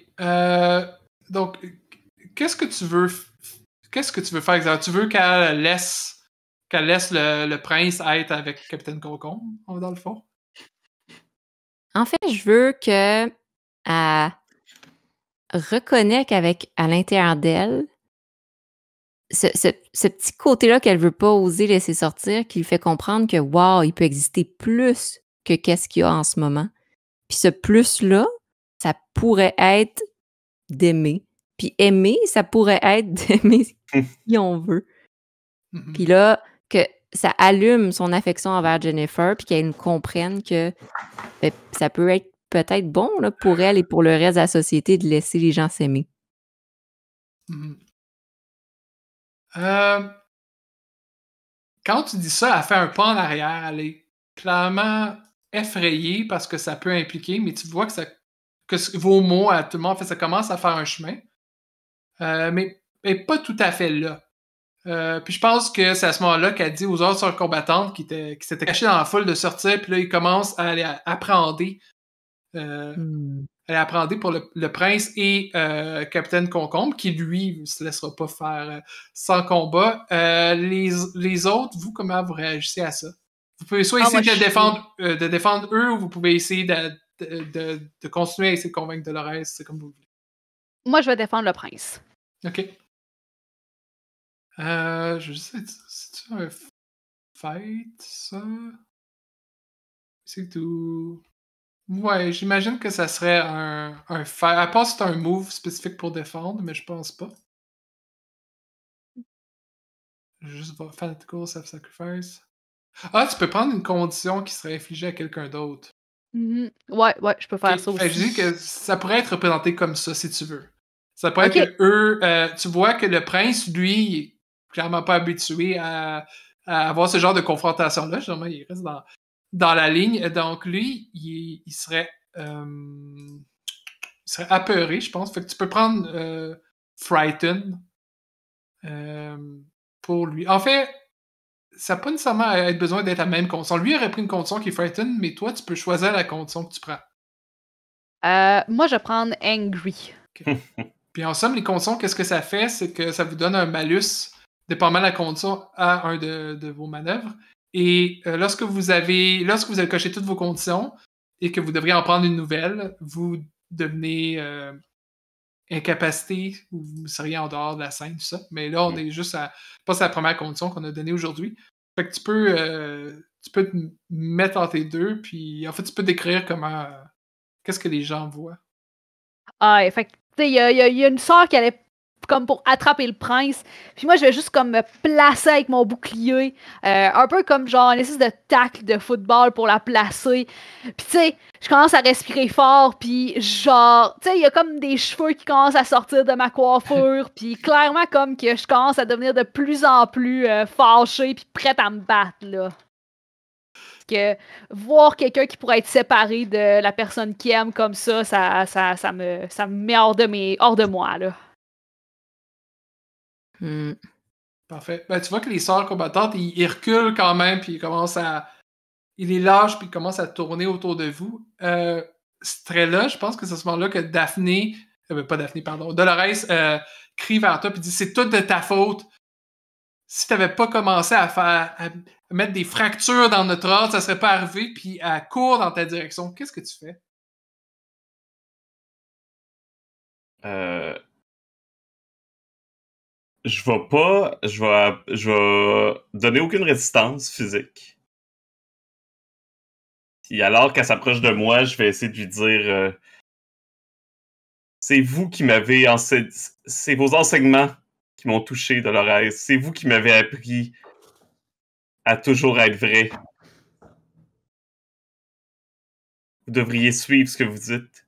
Donc, qu'est-ce que tu veux faire exactement? Tu veux qu'elle laisse le prince être avec Capitaine Concombre, dans le fond? En fait, je veux qu'elle reconnecte avec, à l'intérieur d'elle, ce petit côté-là qu'elle veut pas oser laisser sortir, qui lui fait comprendre que, wow, il peut exister plus que qu'est-ce qu'il y a en ce moment. Puis ce plus-là, ça pourrait être d'aimer. Puis aimer, ça pourrait être d'aimer qui on veut. Puis là, que ça allume son affection envers Jennifer, puis qu'elle comprenne que ça peut être peut-être bon là, pour elle et pour le reste de la société de laisser les gens s'aimer. Quand tu dis ça, elle fait un pas en arrière. Elle est clairement effrayée parce que ça peut impliquer, mais tu vois que vos mots à tout le monde, en fait, ça commence à faire un chemin. Mais pas tout à fait là. Puis je pense que c'est à ce moment-là qu'elle dit aux autres sœurs combattantes qui s'étaient cachées dans la foule de sortir, puis là, ils commencent à aller appréhender. Elle appréhender pour le prince et Capitaine Concombre, qui lui ne se laissera pas faire sans combat. Les autres, vous, comment vous réagissez à ça? Vous pouvez soit essayer de défendre eux, ou vous pouvez essayer de continuer à essayer de convaincre Dolores, c'est comme vous voulez. Moi, je vais défendre le prince. Ok. Je sais, c'est-tu un fight, ça? C'est tout. Ouais, j'imagine que ça serait un fight. À part si c'est un move spécifique pour défendre, mais je pense pas. Juste Fanatical Self-Sacrifice. Ah, tu peux prendre une condition qui serait infligée à quelqu'un d'autre. Ouais, je peux faire ça aussi. Je dis que ça pourrait être représenté comme ça, si tu veux. Ça pourrait être que eux... tu vois que le prince, lui, il est clairement pas habitué à avoir ce genre de confrontation-là. Généralement, il reste dans la ligne. Donc, lui, il serait apeuré, je pense. Fait que tu peux prendre Frighten pour lui. En fait, ça n'a pas nécessairement être besoin d'être la même condition. Lui aurait pris une condition qui est Frighten, mais toi, tu peux choisir la condition que tu prends. Moi, je vais prendre Angry. Okay. Puis en somme, les conditions, qu'est-ce que ça fait? C'est que ça vous donne un malus, dépendamment de la condition, à un de vos manœuvres. Et lorsque vous avez coché toutes vos conditions et que vous devriez en prendre une nouvelle, vous devenez incapacité ou vous seriez en dehors de la scène, tout ça. Mais là, on est juste pas la première condition qu'on a donnée aujourd'hui. Fait que tu peux te mettre entre les deux, puis en fait, tu peux décrire qu'est-ce que les gens voient. Ah, fait que, tu sais, il y a une sœur qui allait comme pour attraper le prince. Puis moi, je vais juste comme me placer avec mon bouclier. Un peu comme genre une espèce de tacle de football pour la placer. Puis tu sais, je commence à respirer fort. Puis genre, tu sais, il y a comme des cheveux qui commencent à sortir de ma coiffure. Puis clairement, comme que je commence à devenir de plus en plus fâchée. Puis prête à me battre, là. Que voir quelqu'un qui pourrait être séparé de la personne qui aime comme ça me met hors de moi, là. Parfait. Ben, tu vois que les sœurs combattantes, ils reculent quand même, puis ils les lâchent, puis ils commencent à tourner autour de vous. Strella, je pense que c'est à ce moment-là que Daphné, pas Daphné, pardon, Dolores crie vers toi, puis dit « C'est tout de ta faute. Si t'avais pas commencé à mettre des fractures dans notre ordre, ça serait pas arrivé, puis elle court dans ta direction. Qu'est-ce que tu fais? » Je vais donner aucune résistance physique. Puis alors qu'elle s'approche de moi, je vais essayer de lui dire c'est vous qui m'avez c'est vos enseignements qui m'ont touché, Dolores. C'est vous qui m'avez appris à toujours être vrai. Vous devriez suivre ce que vous dites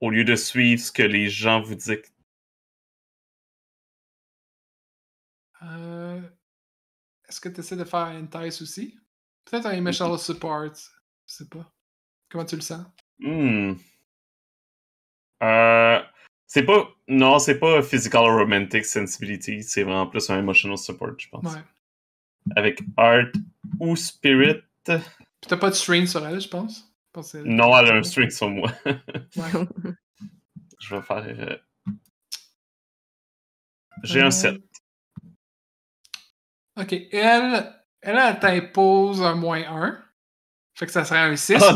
au lieu de suivre ce que les gens vous dictent. Est-ce que tu essaies de faire un entice aussi? Peut-être un emotional support. Je sais pas. Comment tu le sens? C'est pas physical or romantic sensibility. C'est vraiment plus un emotional support, je pense. Ouais. Avec art ou spirit. Puis t'as pas de strain sur elle, je pense? Non, elle a un strain sur moi. Ouais. Je vais faire... J'ai un 7. Ok. Elle t'impose un -1. Fait que ça serait un 6. Oh,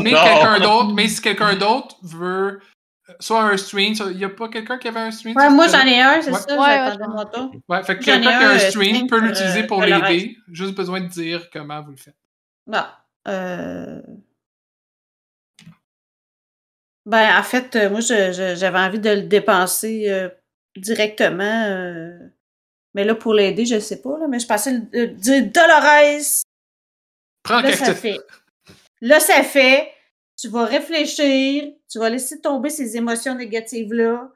mais si quelqu'un d'autre veut soit un stream, il n'y a pas quelqu'un qui avait un stream? Ouais, moi j'en ai un, c'est ouais. ça, Ouais, j'attendais mon tour. Ouais, fait que quelqu'un qui a un stream peut l'utiliser pour l'aider. Juste besoin de dire comment vous le faites. Bon. Ben, en fait, moi, j'avais envie de le dépenser directement. Mais là, pour l'aider, je sais pas, là, mais je pensais dire Dolores! Prends Là, quelque ça fait. Là, ça fait. Tu vas réfléchir, tu vas laisser tomber ces émotions négatives-là,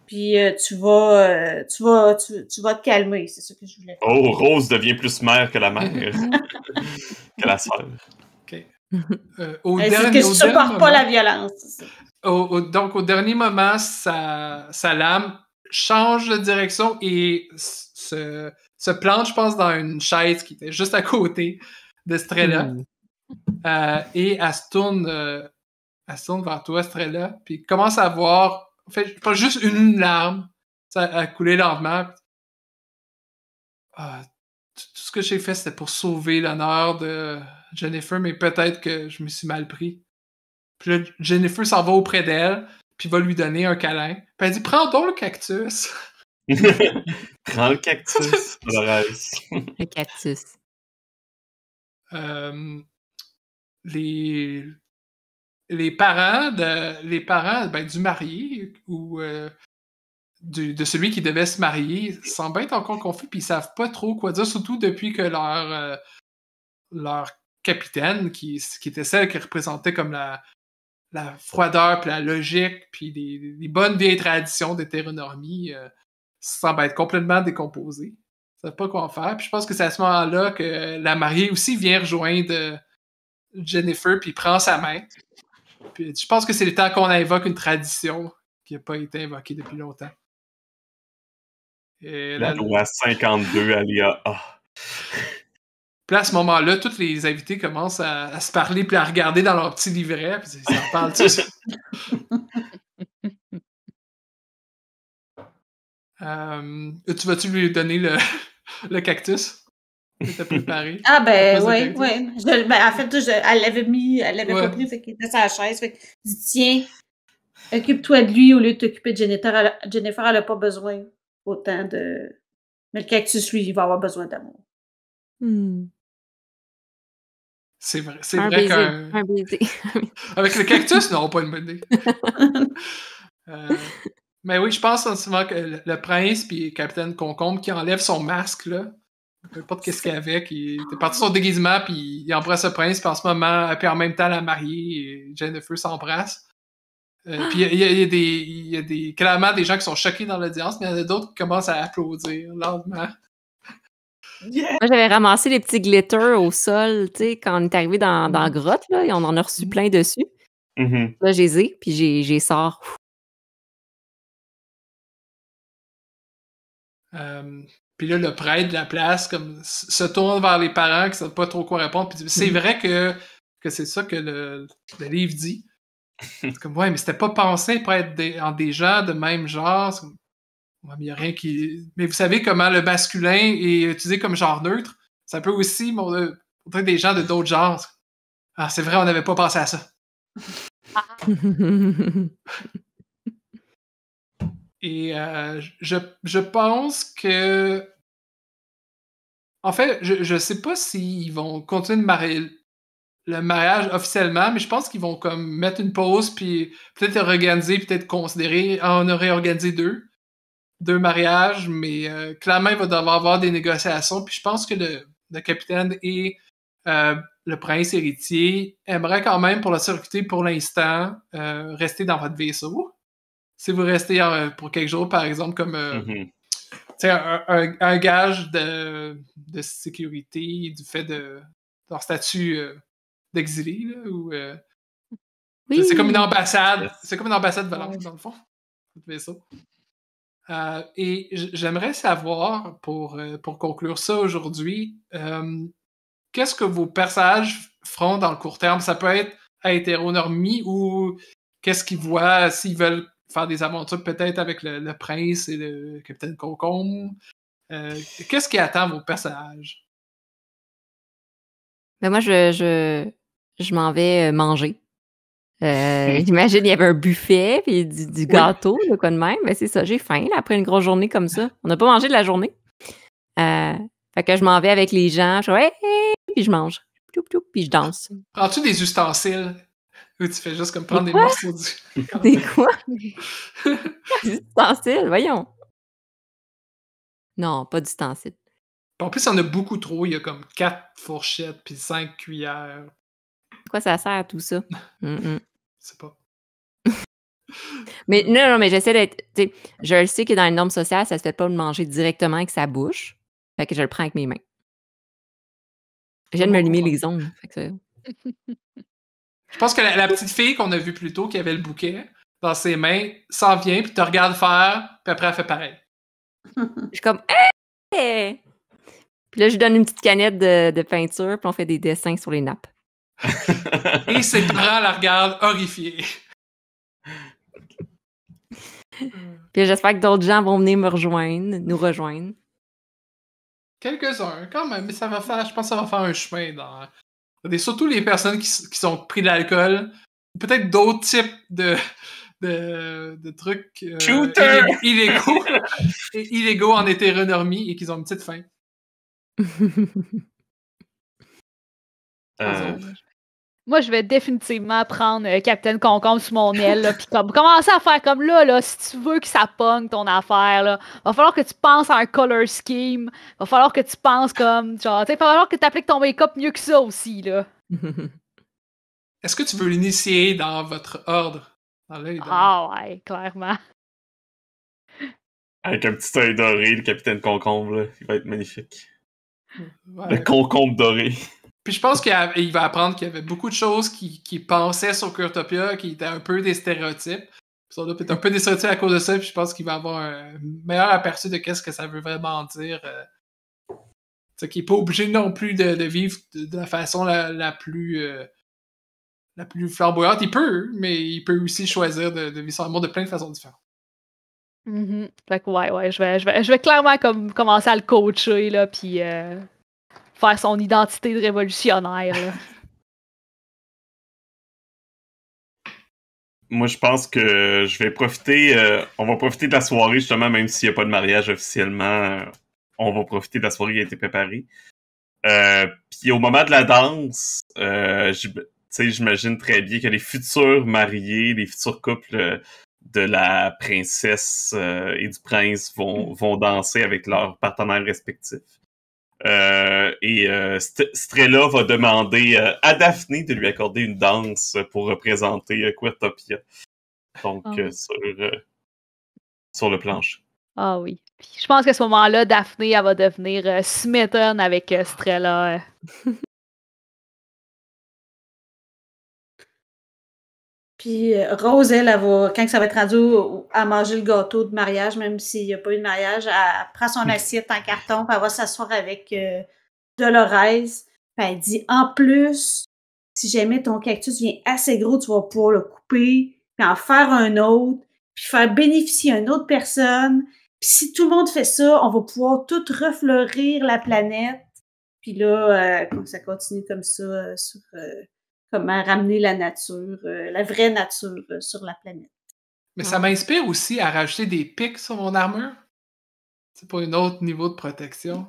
puis tu vas te calmer. C'est ça que je voulais faire. Oh, Rose devient plus mère que la mère. Que la sœur. OK. C'est que je supporte pas la violence. C'est ça. Donc, au dernier moment, sa lame change de direction et se plante, je pense, dans une chaise qui était juste à côté de Strella. Et elle se tourne vers toi, Strella, puis commence à voir, en fait, pas juste une larme, ça a coulé lentement. Tout ce que j'ai fait, c'était pour sauver l'honneur de Jennifer, mais peut-être que je me suis mal pris. Puis là, Jennifer s'en va auprès d'elle, puis va lui donner un câlin. Puis elle dit « Prends donc le cactus! » Prends le cactus, Dolores. Le cactus. Les parents du marié ou de celui qui devait se marier semblent être encore confus, puis ils savent pas trop quoi dire, surtout depuis que leur capitaine, qui était celle qui représentait comme la froideur, puis la logique, puis les bonnes vieilles traditions d'hétéronormie, semble être complètement décomposée. Ils savent pas quoi en faire. Puis je pense que c'est à ce moment-là que la mariée aussi vient rejoindre Jennifer, puis prend sa main. Puis je pense que c'est le temps qu'on invoque une tradition qui n'a pas été invoquée depuis longtemps. Et la loi 52, Alia. Puis à ce moment-là, tous les invités commencent à se parler puis à regarder dans leur petit livret, puis ils en parlent tous. Tu vas-tu lui donner le cactus que t'as préparé? Ah ben oui. En fait, elle l'avait pas pris, fait qu'il était sur la chaise. Fait que je dis tiens, occupe-toi de lui au lieu de t'occuper de Jennifer. Jennifer, elle a pas besoin autant de. Mais le cactus, lui, il va avoir besoin d'amour. C'est vrai qu'un... Un baiser. Avec le cactus, non, pas une bonne idée. Mais oui, je pense souvent que le prince puis Capitaine Concombre qui enlève son masque, là, peu importe qu'est-ce qu'il y avait, qui était parti son déguisement, puis il embrasse le prince, puis en ce moment, puis en même temps, la mariée et Jennifer s'embrassent. Puis il y a clairement des gens qui sont choqués dans l'audience, mais il y en a d'autres qui commencent à applaudir lentement. Yeah. Moi, j'avais ramassé les petits glitters au sol, tu sais, quand on est arrivé dans la grotte, là, et on en a reçu plein dessus. Là, je les ai, puis j'ai sors. Puis là, le prêtre de la place comme se tourne vers les parents qui ne savent pas trop quoi répondre, puis dit, c'est vrai que c'est ça que le livre dit. C'est comme, ouais, mais c'était pas pensé pour être en des gens de même genre. Ouais, mais il n'y a rien qui... Mais vous savez comment le masculin est utilisé comme genre neutre? Ça peut aussi montrer des gens de d'autres genres. Ah, c'est vrai, on n'avait pas pensé à ça. Et je pense que... En fait, je sais pas s'ils vont continuer le mariage officiellement, mais je pense qu'ils vont comme mettre une pause, puis peut-être organiser, peut-être considérer... Ah, on aurait organisé deux mariages, mais clairement, il va devoir avoir des négociations. Puis je pense que le capitaine et le prince héritier aimeraient quand même, pour la sécurité pour l'instant, rester dans votre vaisseau. Si vous restez pour quelques jours, par exemple, comme un gage de sécurité du fait de leur statut d'exilé, là, ou oui. C'est comme une ambassade. C'est comme une ambassade volante, dans le fond, votre vaisseau. Et j'aimerais savoir, pour conclure ça aujourd'hui, qu'est-ce que vos personnages feront dans le court terme? Ça peut être à hétéronormie ou qu'est-ce qu'ils voient s'ils veulent faire des aventures peut-être avec le prince et le capitaine Concombre? Qu'est-ce qui attend vos personnages? Ben moi, je m'en vais manger. J'imagine il y avait un buffet puis du gâteau, de quoi de même. Mais c'est ça, j'ai faim là, après une grosse journée comme ça. On n'a pas mangé de la journée. Fait que je m'en vais avec les gens. Je fais hey, puis je mange. Puis je danse. Prends-tu des ustensiles? Ou tu fais juste comme prendre des morceaux du... Des quoi? Des ustensiles, voyons. Non, pas d'ustensiles. En plus, il y en a beaucoup trop. Il y a comme 4 fourchettes puis 5 cuillères. Quoi ça sert tout ça? Je sais pas. Mais non, mais j'essaie d'être... Je le sais que dans les normes sociales, ça se fait pas de manger directement avec sa bouche. Fait que je le prends avec mes mains. Je viens de me limer les ongles. Fait que je pense que la petite fille qu'on a vue plus tôt, qui avait le bouquet dans ses mains, s'en vient, puis te regarde faire, puis après, elle fait pareil. Je suis comme « Hey! » Puis là, je lui donne une petite canette de peinture, puis on fait des dessins sur les nappes. Et ses parents la regardent horrifiés. Puis j'espère que d'autres gens vont venir nous rejoindre. Quelques-uns, quand même, mais ça va faire, je pense que ça va faire un chemin surtout les personnes qui sont pris de l'alcool, ou peut-être d'autres types de trucs illégaux en hétéronormie et qu'ils ont une petite faim. Moi, je vais définitivement prendre Capitaine Concombre sur mon aile, puis comme commencer à faire comme là, si tu veux que ça pogne ton affaire, là, va falloir que tu penses à un color scheme, va falloir que tu penses comme, genre, tu sais, va falloir que tu appliques ton make-up mieux que ça aussi, là. Est-ce que tu veux l'initier dans votre ordre? Ah ouais, clairement. Avec un petit œil doré, le Capitaine Concombre, là, il va être magnifique. Ouais. Le concombre doré. Puis je pense qu'il va apprendre qu'il y avait beaucoup de choses qui pensaient sur Curtopia qui étaient un peu des stéréotypes. Puis ça doit être un peu des stéréotypes à cause de ça, puis je pense qu'il va avoir un meilleur aperçu de qu'est-ce que ça veut vraiment dire. Qu'il n'est pas obligé non plus de vivre de la façon la plus flamboyante. Il peut, mais il peut aussi choisir de vivre son amour de plein de façons différentes. Mm-hmm. Fait que ouais, je vais clairement commencer à le coacher, là, puis faire son identité de révolutionnaire, là. Moi, je pense que je vais profiter... on va profiter de la soirée, justement, même s'il n'y a pas de mariage officiellement. On va profiter de la soirée qui a été préparée. Puis au moment de la danse, j'imagine très bien que les futurs mariés, les futurs couples de la princesse et du prince vont danser avec leurs partenaires respectifs. Strella va demander à Daphné de lui accorder une danse pour représenter Queertopia. Donc, sur le plancher. Ah oui. Puis, je pense qu'à ce moment-là, Daphné, elle va devenir smitten avec Strella. Puis Rose, elle va, quand ça va être rendu à manger le gâteau de mariage, même s'il n'y a pas eu de mariage, elle prend son assiette en carton, puis elle va s'asseoir avec Dolores. Puis elle dit, en plus, si jamais ton cactus vient assez gros, tu vas pouvoir le couper, puis en faire un autre, puis faire bénéficier une autre personne. Puis si tout le monde fait ça, on va pouvoir tout refleurir la planète. Puis là, ça continue comme ça sur comment ramener la nature, la vraie nature sur la planète. Mais ça m'inspire aussi à rajouter des pics sur mon armure. C'est pour un autre niveau de protection.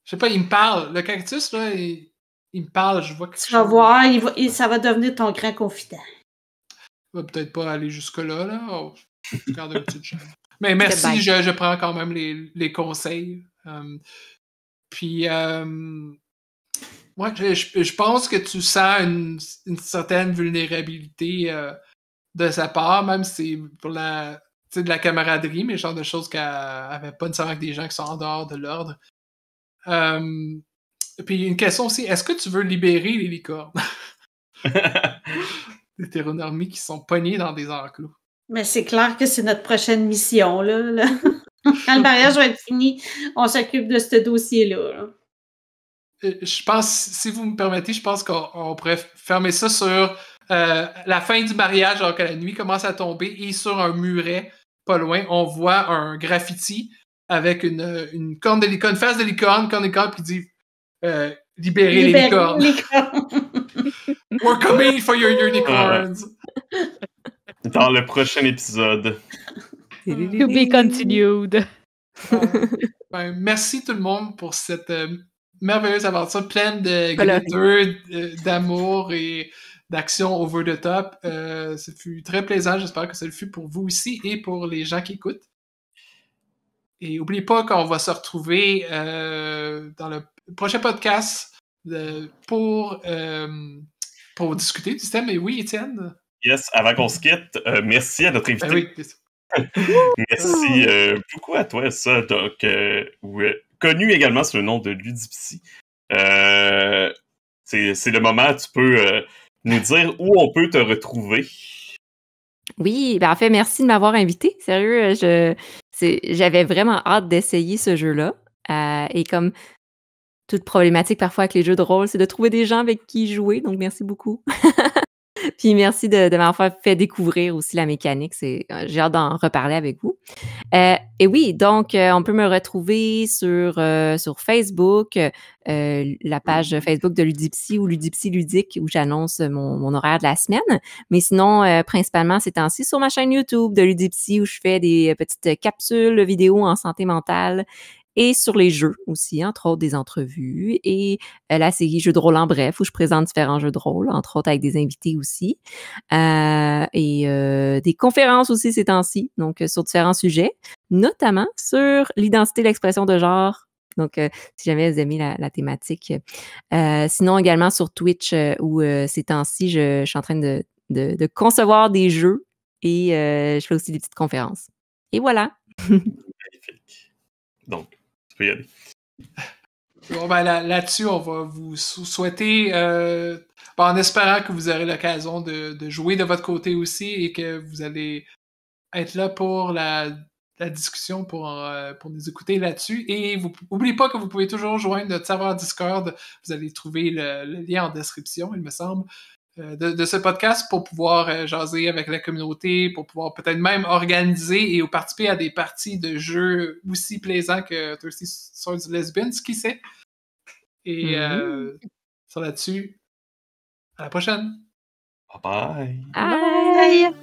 Je sais pas, il me parle. Le cactus, là, il me parle. Je vois que tu vas voir, ça va devenir ton grand confident. Il va peut-être pas aller jusque-là, là. Oh, je garde une petite chance. Mais merci, je prends quand même les conseils. Puis, ouais, je pense que tu sens une certaine vulnérabilité de sa part, même si c'est pour de la camaraderie, mais le genre de choses qu'elle avait pas nécessairement avec des gens qui sont en dehors de l'ordre. Puis une question aussi, est-ce que tu veux libérer les licornes? Les hétéronormies qui sont pognés dans des enclos. Mais c'est clair que c'est notre prochaine mission, là. Quand le mariage va être fini, on s'occupe de ce dossier-là. Là. Je pense, si vous me permettez, je pense qu'on pourrait fermer ça sur la fin du mariage, alors que la nuit commence à tomber, et sur un muret, pas loin, on voit un graffiti avec une corne de licorne, une face de licorne, corne de licorne, puis dit libérez les licornes. We're coming for your unicorns. Dans le prochain épisode. To be continued. Ben, merci tout le monde pour cette merveilleuse aventure pleine de glitter, d'amour et d'action over the top. Ça fut très plaisant. J'espère que ça le fut pour vous aussi et pour les gens qui écoutent. Et n'oubliez pas qu'on va se retrouver dans le prochain podcast pour discuter du thème. Et oui, Étienne? Yes, avant qu'on se quitte, merci à notre invité. Oui. Merci beaucoup à toi, ça. Donc, connu également sous le nom de Ludipsy. C'est le moment où tu peux nous dire où on peut te retrouver. Oui, ben en fait, merci de m'avoir invité. Sérieux, j'avais vraiment hâte d'essayer ce jeu-là. Et comme toute problématique parfois avec les jeux de rôle, c'est de trouver des gens avec qui jouer. Donc, merci beaucoup. Puis merci de m'avoir fait découvrir aussi la mécanique. J'ai hâte d'en reparler avec vous. Et oui, donc, on peut me retrouver sur Facebook, la page Facebook de Ludipsy ou Ludipsy Ludique, où j'annonce mon horaire de la semaine. Mais sinon, principalement, ces temps-ci, sur ma chaîne YouTube de Ludipsy, où je fais des petites capsules vidéo en santé mentale. Et sur les jeux aussi, entre autres des entrevues, et la série Jeux de rôle en bref, où je présente différents jeux de rôle, entre autres avec des invités aussi, et des conférences aussi ces temps-ci, donc sur différents sujets, notamment sur l'identité et l'expression de genre. Donc, si jamais vous aimez la thématique. Sinon, également sur Twitch, où ces temps-ci, je suis en train de concevoir des jeux, et je fais aussi des petites conférences. Et voilà! Magnifique. Donc, tu peux y aller. Bon, ben là-dessus, on va vous souhaiter, en espérant que vous aurez l'occasion de jouer de votre côté aussi et que vous allez être là pour la discussion, pour nous écouter là-dessus. Et n'oubliez pas que vous pouvez toujours joindre notre serveur Discord. Vous allez trouver le lien en description, il me semble, de ce podcast pour pouvoir jaser avec la communauté, pour pouvoir peut-être même organiser et participer à des parties de jeux aussi plaisants que Thirsty Swords Lesbians, qui sait. Et sur là-dessus, à la prochaine! Bye bye! Bye!